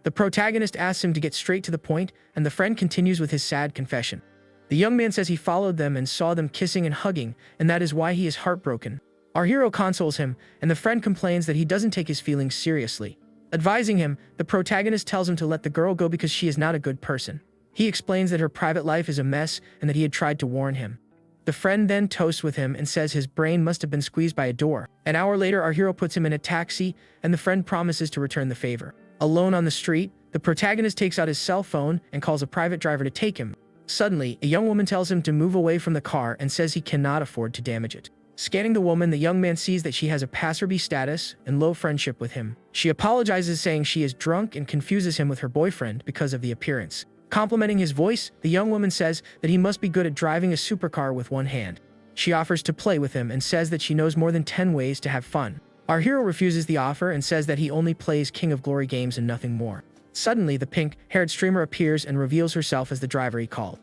S1: The protagonist asks him to get straight to the point, and the friend continues with his sad confession. The young man says he followed them and saw them kissing and hugging, and that is why he is heartbroken. Our hero consoles him, and the friend complains that he doesn't take his feelings seriously. Advising him, the protagonist tells him to let the girl go because she is not a good person. He explains that her private life is a mess and that he had tried to warn him. The friend then toasts with him and says his brain must have been squeezed by a door. An hour later, our hero puts him in a taxi, and the friend promises to return the favor. Alone on the street, the protagonist takes out his cell phone and calls a private driver to take him. Suddenly, a young woman tells him to move away from the car and says he cannot afford to damage it. Scanning the woman, the young man sees that she has a passerby status and low friendship with him. She apologizes, saying she is drunk, and confuses him with her boyfriend because of the appearance. Complimenting his voice, the young woman says that he must be good at driving a supercar with one hand. She offers to play with him and says that she knows more than 10 ways to have fun. Our hero refuses the offer and says that he only plays King of Glory games and nothing more. Suddenly, the pink-haired streamer appears and reveals herself as the driver he called.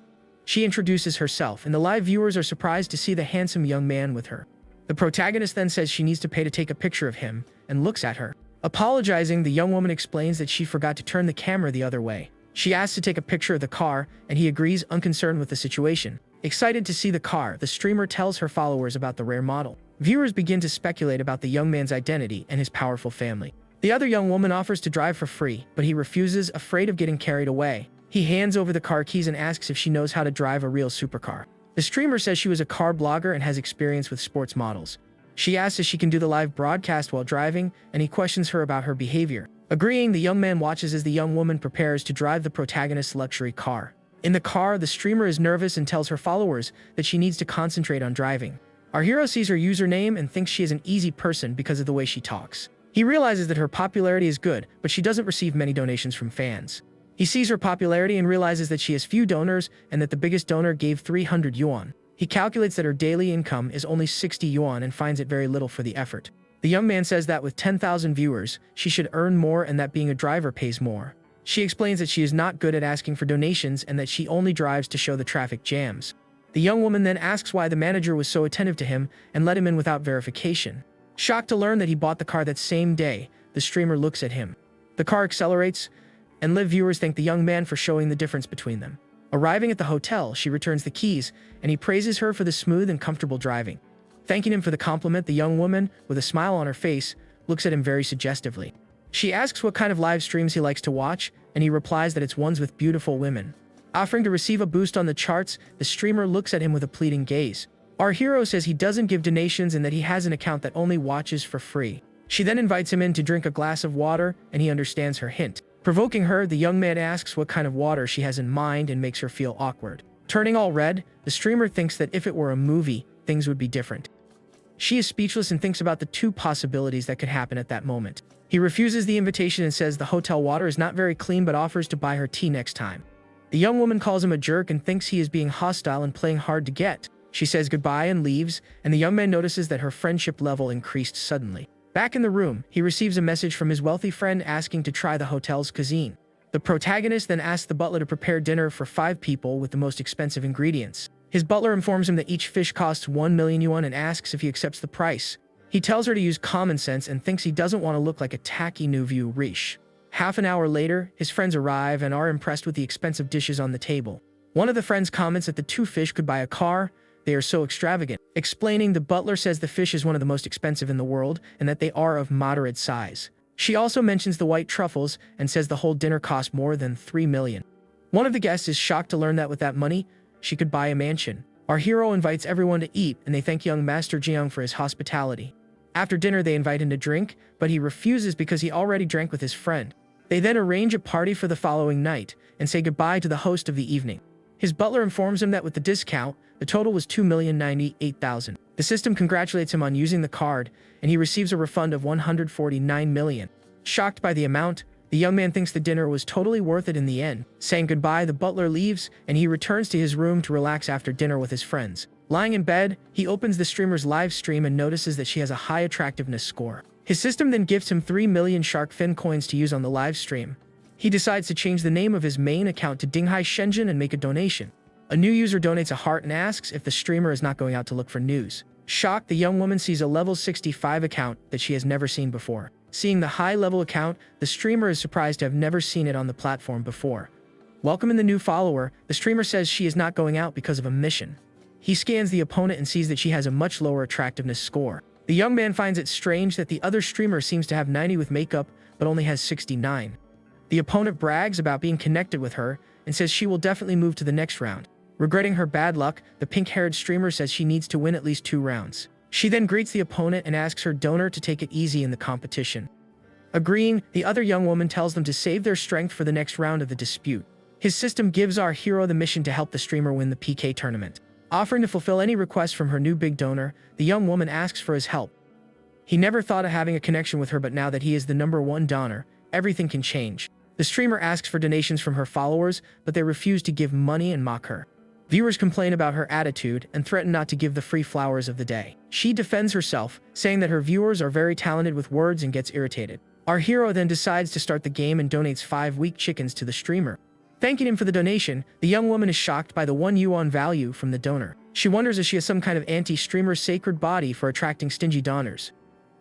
S1: She introduces herself, and the live viewers are surprised to see the handsome young man with her. The protagonist then says she needs to pay to take a picture of him, and looks at her. Apologizing, the young woman explains that she forgot to turn the camera the other way. She asks to take a picture of the car, and he agrees, unconcerned with the situation. Excited to see the car, the streamer tells her followers about the rare model. Viewers begin to speculate about the young man's identity and his powerful family. The other young woman offers to drive for free, but he refuses, afraid of getting carried away. He hands over the car keys and asks if she knows how to drive a real supercar. The streamer says she was a car blogger and has experience with sports models. She asks if she can do the live broadcast while driving, and he questions her about her behavior. Agreeing, the young man watches as the young woman prepares to drive the protagonist's luxury car. In the car, the streamer is nervous and tells her followers that she needs to concentrate on driving. Our hero sees her username and thinks she is an easy person because of the way she talks. He realizes that her popularity is good, but she doesn't receive many donations from fans. He sees her popularity and realizes that she has few donors and that the biggest donor gave 300 yuan. He calculates that her daily income is only 60 yuan and finds it very little for the effort. The young man says that with 10,000 viewers, she should earn more and that being a driver pays more. She explains that she is not good at asking for donations and that she only drives to show the traffic jams. The young woman then asks why the manager was so attentive to him and let him in without verification. Shocked to learn that he bought the car that same day, the streamer looks at him. The car accelerates, and live viewers thank the young man for showing the difference between them. Arriving at the hotel, she returns the keys, and he praises her for the smooth and comfortable driving. Thanking him for the compliment, the young woman, with a smile on her face, looks at him very suggestively. She asks what kind of live streams he likes to watch, and he replies that it's ones with beautiful women. Offering to receive a boost on the charts, the streamer looks at him with a pleading gaze. Our hero says he doesn't give donations and that he has an account that only watches for free. She then invites him in to drink a glass of water, and he understands her hint. Provoking her, the young man asks what kind of water she has in mind and makes her feel awkward. Turning all red, the streamer thinks that if it were a movie, things would be different. She is speechless and thinks about the two possibilities that could happen at that moment. He refuses the invitation and says the hotel water is not very clean but offers to buy her tea next time. The young woman calls him a jerk and thinks he is being hostile and playing hard to get. She says goodbye and leaves, and the young man notices that her friendship level increased suddenly. Back in the room, he receives a message from his wealthy friend asking to try the hotel's cuisine. The protagonist then asks the butler to prepare dinner for 5 people with the most expensive ingredients. His butler informs him that each fish costs 1 million yuan and asks if he accepts the price. He tells her to use common sense and thinks he doesn't want to look like a tacky nouveau riche. Half an hour later, his friends arrive and are impressed with the expensive dishes on the table. One of the friends comments that the 2 fish could buy a car. They are so extravagant. Explaining, the butler says the fish is one of the most expensive in the world and that they are of moderate size. She also mentions the white truffles and says the whole dinner cost more than 3 million. One of the guests is shocked to learn that with that money, she could buy a mansion. Our hero invites everyone to eat and they thank young Master Jiang for his hospitality. After dinner, they invite him to drink, but he refuses because he already drank with his friend. They then arrange a party for the following night and say goodbye to the host of the evening. His butler informs him that with the discount, the total was 2,098,000. The system congratulates him on using the card, and he receives a refund of 149 million. Shocked by the amount, the young man thinks the dinner was totally worth it in the end. Saying goodbye, the butler leaves, and he returns to his room to relax after dinner with his friends. Lying in bed, he opens the streamer's live stream and notices that she has a high attractiveness score. His system then gifts him 3 million shark fin coins to use on the live stream. He decides to change the name of his main account to Dinghai Shenzhen and make a donation. A new user donates a heart and asks if the streamer is not going out to look for news. Shocked, the young woman sees a level 65 account that she has never seen before. Seeing the high-level account, the streamer is surprised to have never seen it on the platform before. Welcoming the new follower, the streamer says she is not going out because of a mission. He scans the opponent and sees that she has a much lower attractiveness score. The young man finds it strange that the other streamer seems to have 90 with makeup, but only has 69. The opponent brags about being connected with her and says she will definitely move to the next round. Regretting her bad luck, the pink-haired streamer says she needs to win at least 2 rounds. She then greets the opponent and asks her donor to take it easy in the competition. Agreeing, the other young woman tells them to save their strength for the next round of the dispute. His system gives our hero the mission to help the streamer win the PK tournament. Offering to fulfill any request from her new big donor, the young woman asks for his help. He never thought of having a connection with her, but now that he is the #1 donor, everything can change. The streamer asks for donations from her followers, but they refuse to give money and mock her. Viewers complain about her attitude and threaten not to give the free flowers of the day. She defends herself, saying that her viewers are very talented with words and gets irritated. Our hero then decides to start the game and donates 5 weak chickens to the streamer. Thanking him for the donation, the young woman is shocked by the 1 yuan value from the donor. She wonders if she has some kind of anti-streamer sacred body for attracting stingy donors.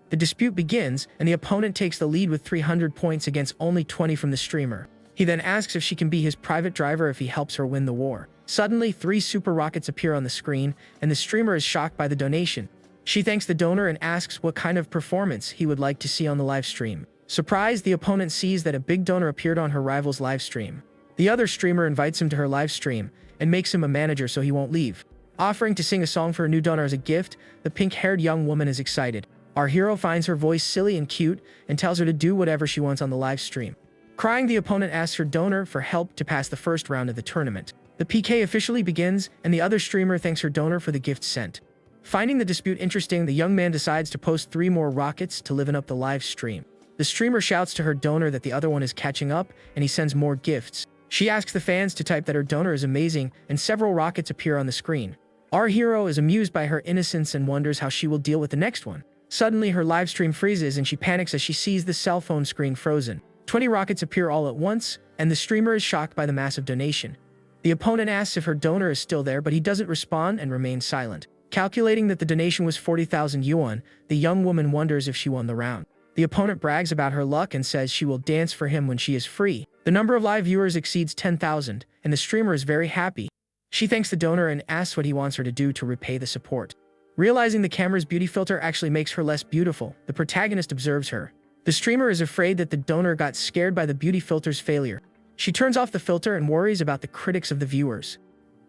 S1: The dispute begins, and the opponent takes the lead with 300 points against only 20 from the streamer. He then asks if she can be his private driver if he helps her win the war. Suddenly, 3 super rockets appear on the screen, and the streamer is shocked by the donation. She thanks the donor and asks what kind of performance he would like to see on the live stream. Surprised, the opponent sees that a big donor appeared on her rival's live stream. The other streamer invites him to her live stream and makes him a manager so he won't leave. Offering to sing a song for a new donor as a gift, the pink-haired young woman is excited. Our hero finds her voice silly and cute and tells her to do whatever she wants on the live stream. Crying, the opponent asks her donor for help to pass the first round of the tournament. The PK officially begins, and the other streamer thanks her donor for the gift sent. Finding the dispute interesting, the young man decides to post 3 more rockets to liven up the live stream. The streamer shouts to her donor that the other one is catching up, and he sends more gifts. She asks the fans to type that her donor is amazing, and several rockets appear on the screen. Our hero is amused by her innocence and wonders how she will deal with the next one. Suddenly, her live stream freezes and she panics as she sees the cell phone screen frozen. 20 rockets appear all at once, and the streamer is shocked by the massive donation. The opponent asks if her donor is still there, but he doesn't respond and remains silent. Calculating that the donation was 40,000 yuan, the young woman wonders if she won the round. The opponent brags about her luck and says she will dance for him when she is free. The number of live viewers exceeds 10,000, and the streamer is very happy. She thanks the donor and asks what he wants her to do to repay the support. Realizing the camera's beauty filter actually makes her less beautiful, the protagonist observes her. The streamer is afraid that the donor got scared by the beauty filter's failure. She turns off the filter and worries about the critics of the viewers.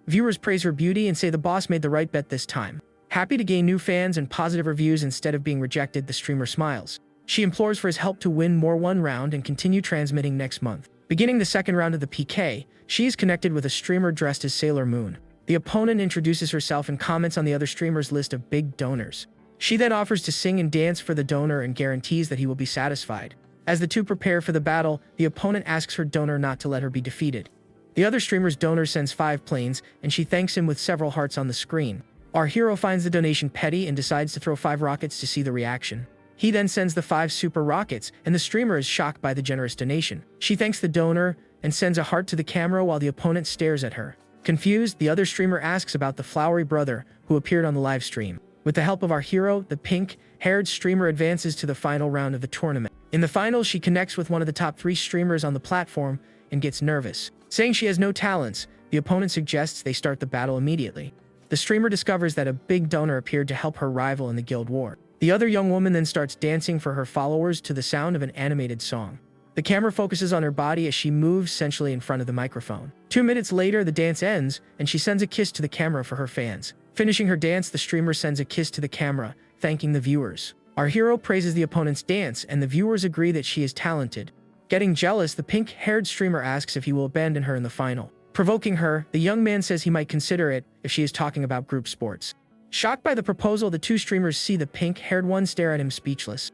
S1: Viewers praise her beauty and say the boss made the right bet this time. Happy to gain new fans and positive reviews instead of being rejected, the streamer smiles. She implores for his help to win more one round and continue transmitting next month. Beginning the second round of the PK, she is connected with a streamer dressed as Sailor Moon. The opponent introduces herself and comments on the other streamer's list of big donors. She then offers to sing and dance for the donor and guarantees that he will be satisfied. As the two prepare for the battle, the opponent asks her donor not to let her be defeated. The other streamer's donor sends 5 planes, and she thanks him with several hearts on the screen. Our hero finds the donation petty and decides to throw 5 rockets to see the reaction. He then sends the 5 super rockets, and the streamer is shocked by the generous donation. She thanks the donor and sends a heart to the camera while the opponent stares at her. Confused, the other streamer asks about the flowery brother who appeared on the live stream. With the help of our hero, the pink-haired streamer advances to the final round of the tournament. In the finals, she connects with one of the top 3 streamers on the platform and gets nervous. Saying she has no talents, the opponent suggests they start the battle immediately. The streamer discovers that a big donor appeared to help her rival in the guild war. The other young woman then starts dancing for her followers to the sound of an animated song. The camera focuses on her body as she moves sensually in front of the microphone. 2 minutes later, the dance ends, and she sends a kiss to the camera for her fans. Finishing her dance, the streamer sends a kiss to the camera, thanking the viewers. Our hero praises the opponent's dance, and the viewers agree that she is talented. Getting jealous, the pink-haired streamer asks if he will abandon her in the final. Provoking her, the young man says he might consider it if she is talking about group sports. Shocked by the proposal, the 2 streamers see the pink-haired one stare at him speechless.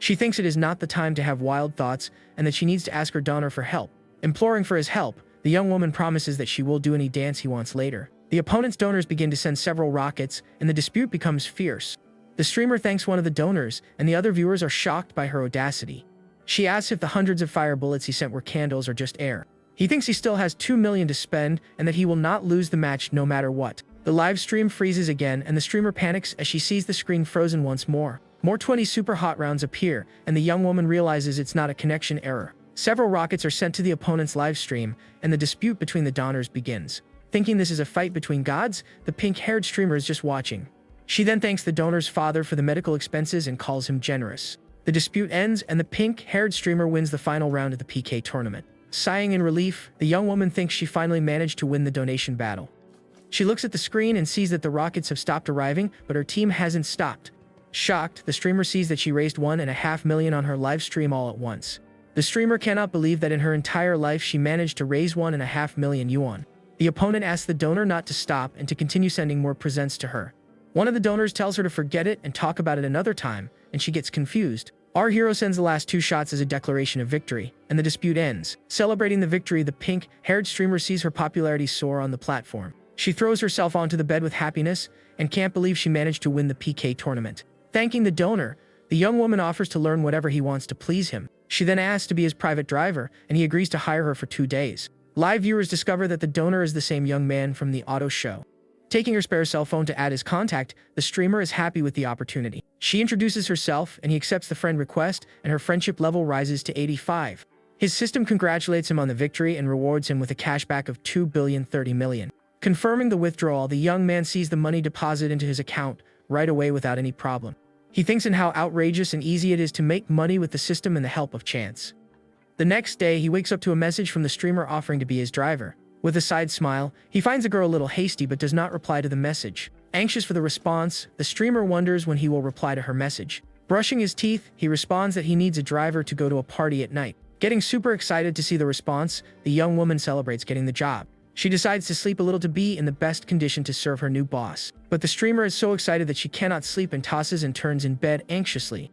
S1: She thinks it is not the time to have wild thoughts and that she needs to ask her donor for help. Imploring for his help, the young woman promises that she will do any dance he wants later. The opponent's donors begin to send several rockets, and the dispute becomes fierce. The streamer thanks one of the donors, and the other viewers are shocked by her audacity. She asks if the hundreds of fire bullets he sent were candles or just air. He thinks he still has 2 million to spend and that he will not lose the match no matter what. The live stream freezes again, and the streamer panics as she sees the screen frozen once more. More 20 super hot rounds appear, and the young woman realizes it's not a connection error. Several rockets are sent to the opponent's live stream, and the dispute between the donors begins. Thinking this is a fight between gods, the pink-haired streamer is just watching. She then thanks the donor's father for the medical expenses and calls him generous. The dispute ends, and the pink-haired streamer wins the final round of the PK tournament. Sighing in relief, the young woman thinks she finally managed to win the donation battle. She looks at the screen and sees that the rockets have stopped arriving, but her team hasn't stopped. Shocked, the streamer sees that she raised 1.5 million on her live stream all at once. The streamer cannot believe that in her entire life she managed to raise 1.5 million yuan. The opponent asks the donor not to stop and to continue sending more presents to her. One of the donors tells her to forget it and talk about it another time, and she gets confused. Our hero sends the last 2 shots as a declaration of victory, and the dispute ends. Celebrating the victory, the pink-haired streamer sees her popularity soar on the platform. She throws herself onto the bed with happiness and can't believe she managed to win the PK tournament. Thanking the donor, the young woman offers to learn whatever he wants to please him. She then asks to be his private driver, and he agrees to hire her for 2 days. Live viewers discover that the donor is the same young man from the auto show. Taking her spare cell phone to add his contact, the streamer is happy with the opportunity. She introduces herself, and he accepts the friend request, and her friendship level rises to 85. His system congratulates him on the victory and rewards him with a cashback of 2,030 million. Confirming the withdrawal, the young man sees the money deposit into his account right away without any problem. He thinks in how outrageous and easy it is to make money with the system and the help of chance. The next day, he wakes up to a message from the streamer offering to be his driver. With a side smile, he finds the girl a little hasty but does not reply to the message. Anxious for the response, the streamer wonders when he will reply to her message. Brushing his teeth, he responds that he needs a driver to go to a party at night. Getting super excited to see the response, the young woman celebrates getting the job. She decides to sleep a little to be in the best condition to serve her new boss. But the streamer is so excited that she cannot sleep and tosses and turns in bed anxiously.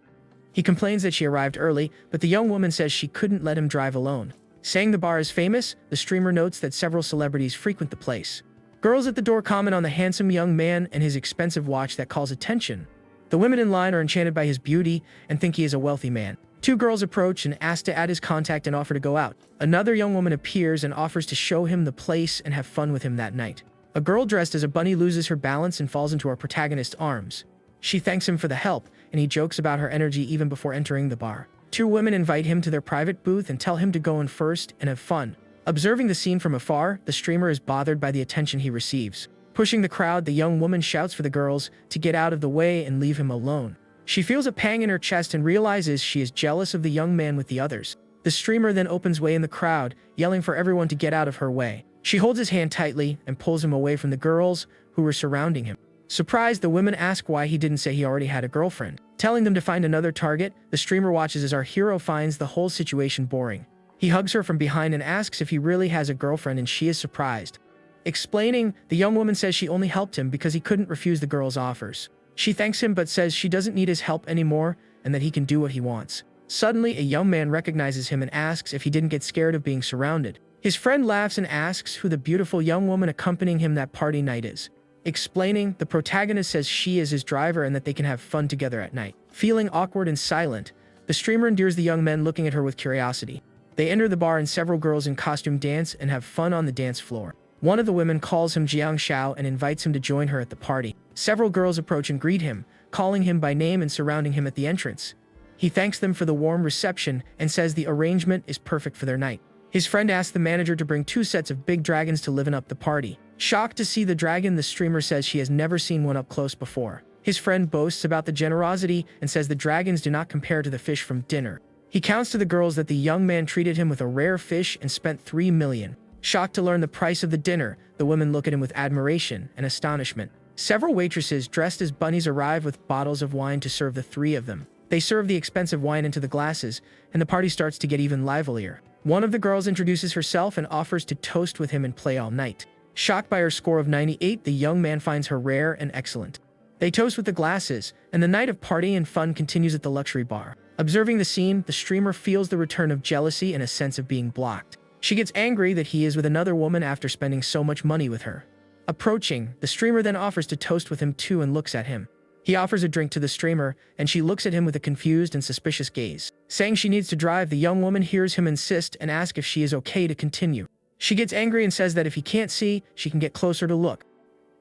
S1: He complains that she arrived early, but the young woman says she couldn't let him drive alone. Saying the bar is famous, the streamer notes that several celebrities frequent the place. Girls at the door comment on the handsome young man and his expensive watch that calls attention. The women in line are enchanted by his beauty and think he is a wealthy man. 2 girls approach and ask to add his contact and offer to go out. Another young woman appears and offers to show him the place and have fun with him that night. A girl dressed as a bunny loses her balance and falls into our protagonist's arms. She thanks him for the help, and he jokes about her energy even before entering the bar. Two women invite him to their private booth and tell him to go in first and have fun. Observing the scene from afar, the streamer is bothered by the attention he receives. Pushing the crowd, the young woman shouts for the girls to get out of the way and leave him alone. She feels a pang in her chest and realizes she is jealous of the young man with the others. The streamer then opens way in the crowd, yelling for everyone to get out of her way. She holds his hand tightly and pulls him away from the girls who were surrounding him. Surprised, the women ask why he didn't say he already had a girlfriend. Telling them to find another target, the streamer watches as our hero finds the whole situation boring. He hugs her from behind and asks if he really has a girlfriend, and she is surprised. Explaining, the young woman says she only helped him because he couldn't refuse the girl's offers. She thanks him but says she doesn't need his help anymore and that he can do what he wants. Suddenly, a young man recognizes him and asks if he didn't get scared of being surrounded. His friend laughs and asks who the beautiful young woman accompanying him that party night is. Explaining, the protagonist says she is his driver and that they can have fun together at night. Feeling awkward and silent, the streamer endures the young men looking at her with curiosity. They enter the bar and several girls in costume dance and have fun on the dance floor. One of the women calls him Jiang Xiao and invites him to join her at the party. Several girls approach and greet him, calling him by name and surrounding him at the entrance. He thanks them for the warm reception and says the arrangement is perfect for their night. His friend asks the manager to bring 2 sets of big dragons to liven up the party. Shocked to see the dragon, the streamer says she has never seen one up close before. His friend boasts about the generosity and says the dragons do not compare to the fish from dinner. He counts to the girls that the young man treated him with a rare fish and spent 3 million. Shocked to learn the price of the dinner, the women look at him with admiration and astonishment. Several waitresses dressed as bunnies arrive with bottles of wine to serve the 3 of them. They serve the expensive wine into the glasses, and the party starts to get even livelier. One of the girls introduces herself and offers to toast with him and play all night. Shocked by her score of 98, the young man finds her rare and excellent. They toast with the glasses, and the night of party and fun continues at the luxury bar. Observing the scene, the streamer feels the return of jealousy and a sense of being blocked. She gets angry that he is with another woman after spending so much money with her. Approaching, the streamer then offers to toast with him too and looks at him. He offers a drink to the streamer, and she looks at him with a confused and suspicious gaze. Saying she needs to drive, the young woman hears him insist and asks if she is okay to continue. She gets angry and says that if he can't see, she can get closer to look.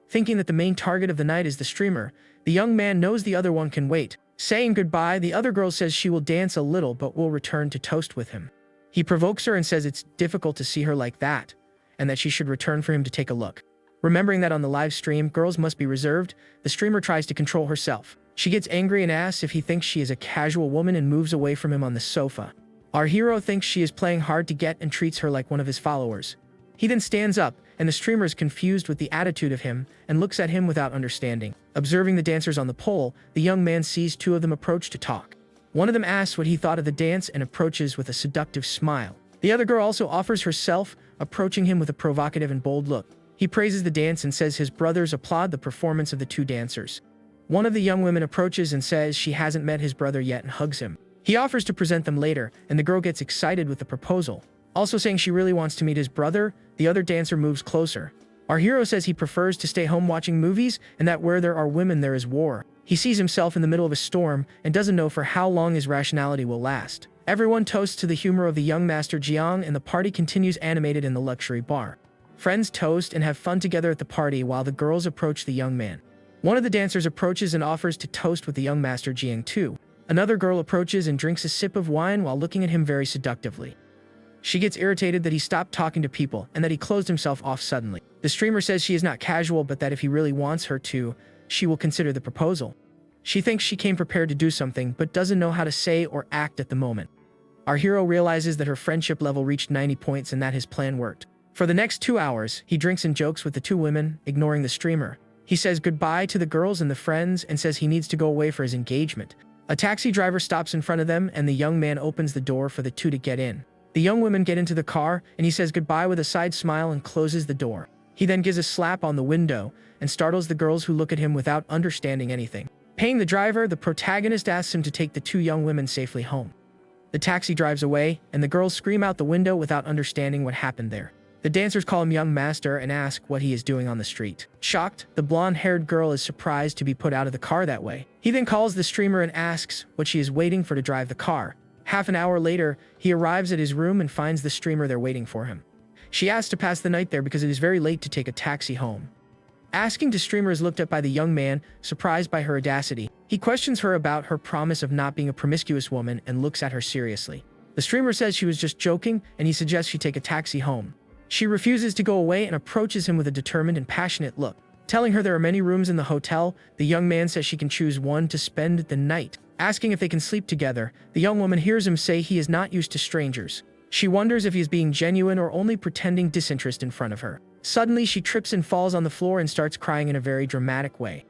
S1: Thinking that the main target of the night is the streamer, the young man knows the other one can wait. Saying goodbye, the other girl says she will dance a little but will return to toast with him. He provokes her and says it's difficult to see her like that, and that she should return for him to take a look. Remembering that on the live stream, girls must be reserved, the streamer tries to control herself. She gets angry and asks if he thinks she is a casual woman and moves away from him on the sofa. Our hero thinks she is playing hard to get and treats her like one of his followers. He then stands up, and the streamer is confused with the attitude of him and looks at him without understanding. Observing the dancers on the pole, the young man sees 2 of them approach to talk. One of them asks what he thought of the dance and approaches with a seductive smile. The other girl also offers herself, approaching him with a provocative and bold look. He praises the dance and says his brothers applaud the performance of the 2 dancers. One of the young women approaches and says she hasn't met his brother yet and hugs him. He offers to present them later, and the girl gets excited with the proposal. Also saying she really wants to meet his brother, the other dancer moves closer. Our hero says he prefers to stay home watching movies and that where there are women there is war. He sees himself in the middle of a storm and doesn't know for how long his rationality will last. Everyone toasts to the humor of the young master Jiang, and the party continues animated in the luxury bar. Friends toast and have fun together at the party while the girls approach the young man. One of the dancers approaches and offers to toast with the young master Jiang too. Another girl approaches and drinks a sip of wine while looking at him very seductively. She gets irritated that he stopped talking to people and that he closed himself off suddenly. The streamer says she is not casual but that if he really wants her to, she will consider the proposal. She thinks she came prepared to do something but doesn't know how to say or act at the moment. Our hero realizes that her friendship level reached 90 points and that his plan worked. For the next 2 hours, he drinks and jokes with the 2 women, ignoring the streamer. He says goodbye to the girls and the friends and says he needs to go away for his engagement. A taxi driver stops in front of them and the young man opens the door for the 2 to get in. The young women get into the car and he says goodbye with a side smile and closes the door. He then gives a slap on the window and startles the girls who look at him without understanding anything. Paying the driver, the protagonist asks him to take the 2 young women safely home. The taxi drives away and the girls scream out the window without understanding what happened there. The dancers call him young master and ask what he is doing on the street. Shocked, the blonde-haired girl is surprised to be put out of the car that way. He then calls the streamer and asks what she is waiting for to drive the car. Half an hour later, he arrives at his room and finds the streamer there waiting for him. She asks to pass the night there because it is very late to take a taxi home. Asking to streamer is looked at by the young man, surprised by her audacity. He questions her about her promise of not being a promiscuous woman and looks at her seriously. The streamer says she was just joking, and he suggests she take a taxi home. She refuses to go away and approaches him with a determined and passionate look. Telling her there are many rooms in the hotel, the young man says she can choose one to spend the night. Asking if they can sleep together, the young woman hears him say he is not used to strangers. She wonders if he is being genuine or only pretending disinterest in front of her. Suddenly, she trips and falls on the floor and starts crying in a very dramatic way.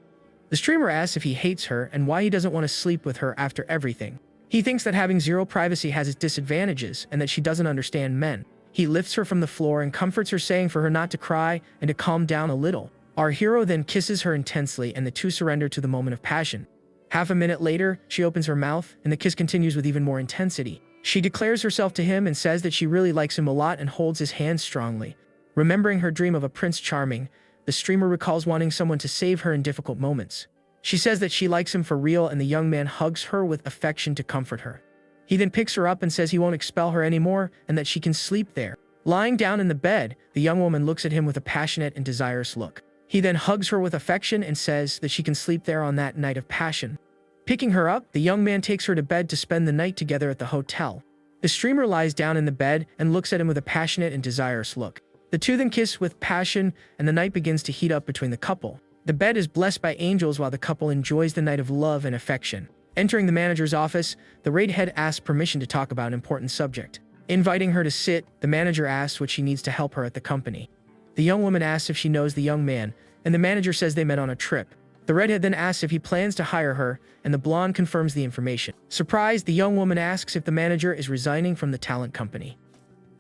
S1: The streamer asks if he hates her and why he doesn't want to sleep with her after everything. He thinks that having zero privacy has its disadvantages and that she doesn't understand men. He lifts her from the floor and comforts her, saying for her not to cry and to calm down a little. Our hero then kisses her intensely and the two surrender to the moment of passion. Half a minute later, she opens her mouth and the kiss continues with even more intensity. She declares herself to him and says that she really likes him a lot and holds his hand strongly. Remembering her dream of a Prince Charming, the streamer recalls wanting someone to save her in difficult moments. She says that she likes him for real and the young man hugs her with affection to comfort her. He then picks her up and says he won't expel her anymore and that she can sleep there. Lying down in the bed, the young woman looks at him with a passionate and desirous look. He then hugs her with affection and says that she can sleep there on that night of passion. Picking her up, the young man takes her to bed to spend the night together at the hotel. The streamer lies down in the bed and looks at him with a passionate and desirous look. The two then kiss with passion, and the night begins to heat up between the couple. The bed is blessed by angels while the couple enjoys the night of love and affection. Entering the manager's office, the redhead asks permission to talk about an important subject. Inviting her to sit, the manager asks what she needs to help her at the company. The young woman asks if she knows the young man, and the manager says they met on a trip. The redhead then asks if he plans to hire her, and the blonde confirms the information. Surprised, the young woman asks if the manager is resigning from the talent company.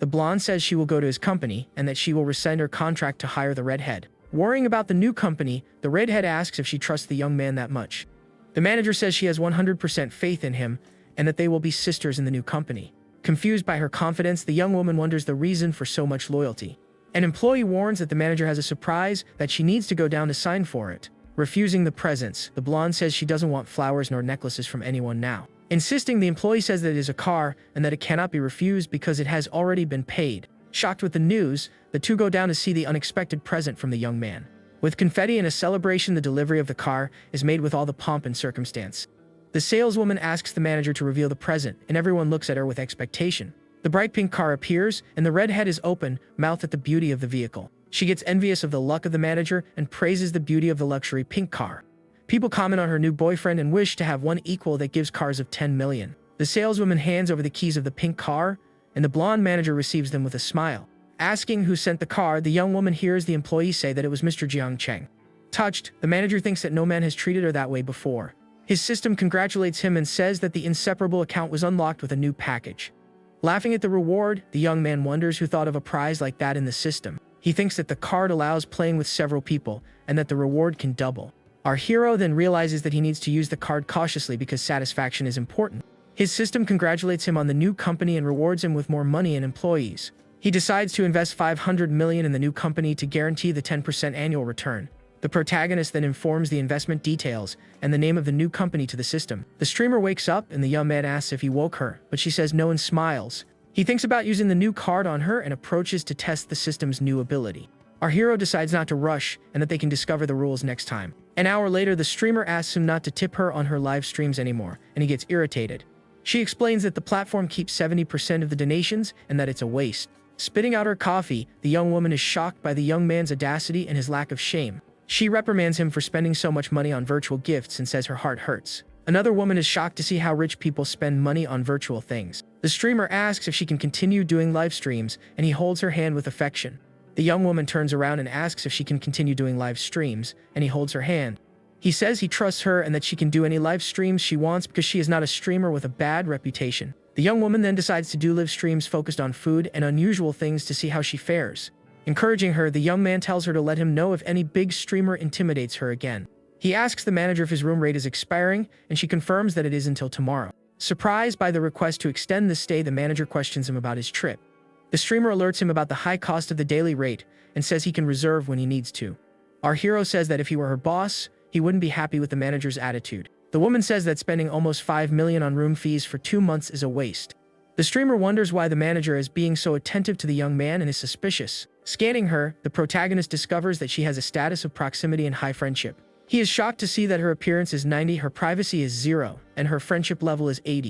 S1: The blonde says she will go to his company, and that she will rescind her contract to hire the redhead. Worrying about the new company, the redhead asks if she trusts the young man that much. The manager says she has 100% faith in him, and that they will be sisters in the new company. Confused by her confidence, the young woman wonders the reason for so much loyalty. An employee warns that the manager has a surprise, that she needs to go down to sign for it. Refusing the presents, the blonde says she doesn't want flowers nor necklaces from anyone now. Insisting, the employee says that it is a car and that it cannot be refused because it has already been paid. Shocked with the news, the two go down to see the unexpected present from the young man. With confetti and a celebration, the delivery of the car is made with all the pomp and circumstance. The saleswoman asks the manager to reveal the present, and everyone looks at her with expectation. The bright pink car appears, and the redhead is open-mouthed at the beauty of the vehicle. She gets envious of the luck of the manager and praises the beauty of the luxury pink car. People comment on her new boyfriend and wish to have one equal that gives cars of 10 million. The saleswoman hands over the keys of the pink car, and the blonde manager receives them with a smile. Asking who sent the car, the young woman hears the employee say that it was Mr. Jiang Cheng. Touched, the manager thinks that no man has treated her that way before. His system congratulates him and says that the inseparable account was unlocked with a new package. Laughing at the reward, the young man wonders who thought of a prize like that in the system. He thinks that the card allows playing with several people, and that the reward can double. Our hero then realizes that he needs to use the card cautiously because satisfaction is important. His system congratulates him on the new company and rewards him with more money and employees. He decides to invest 500 million in the new company to guarantee the 10% annual return. The protagonist then informs the investment details and the name of the new company to the system. The streamer wakes up and the young man asks if he woke her, but she says no and smiles. He thinks about using the new card on her and approaches to test the system's new ability. Our hero decides not to rush and that they can discover the rules next time. An hour later, the streamer asks him not to tip her on her live streams anymore, and he gets irritated. She explains that the platform keeps 70% of the donations and that it's a waste. Spitting out her coffee, the young woman is shocked by the young man's audacity and his lack of shame. She reprimands him for spending so much money on virtual gifts and says her heart hurts. Another woman is shocked to see how rich people spend money on virtual things. The streamer asks if she can continue doing live streams, and he holds her hand with affection. The young woman turns around and asks if she can continue doing live streams, and he holds her hand. He says he trusts her and that she can do any live streams she wants because she is not a streamer with a bad reputation. The young woman then decides to do live streams focused on food and unusual things to see how she fares. Encouraging her, the young man tells her to let him know if any big streamer intimidates her again. He asks the manager if his room rate is expiring, and she confirms that it is until tomorrow. Surprised by the request to extend the stay, the manager questions him about his trip. The streamer alerts him about the high cost of the daily rate and says he can reserve when he needs to. Our hero says that if he were her boss, he wouldn't be happy with the manager's attitude. The woman says that spending almost 5 million on room fees for 2 months is a waste. The streamer wonders why the manager is being so attentive to the young man and is suspicious. Scanning her, the protagonist discovers that she has a status of proximity and high friendship. He is shocked to see that her appearance is 90, her privacy is 0, and her friendship level is 80.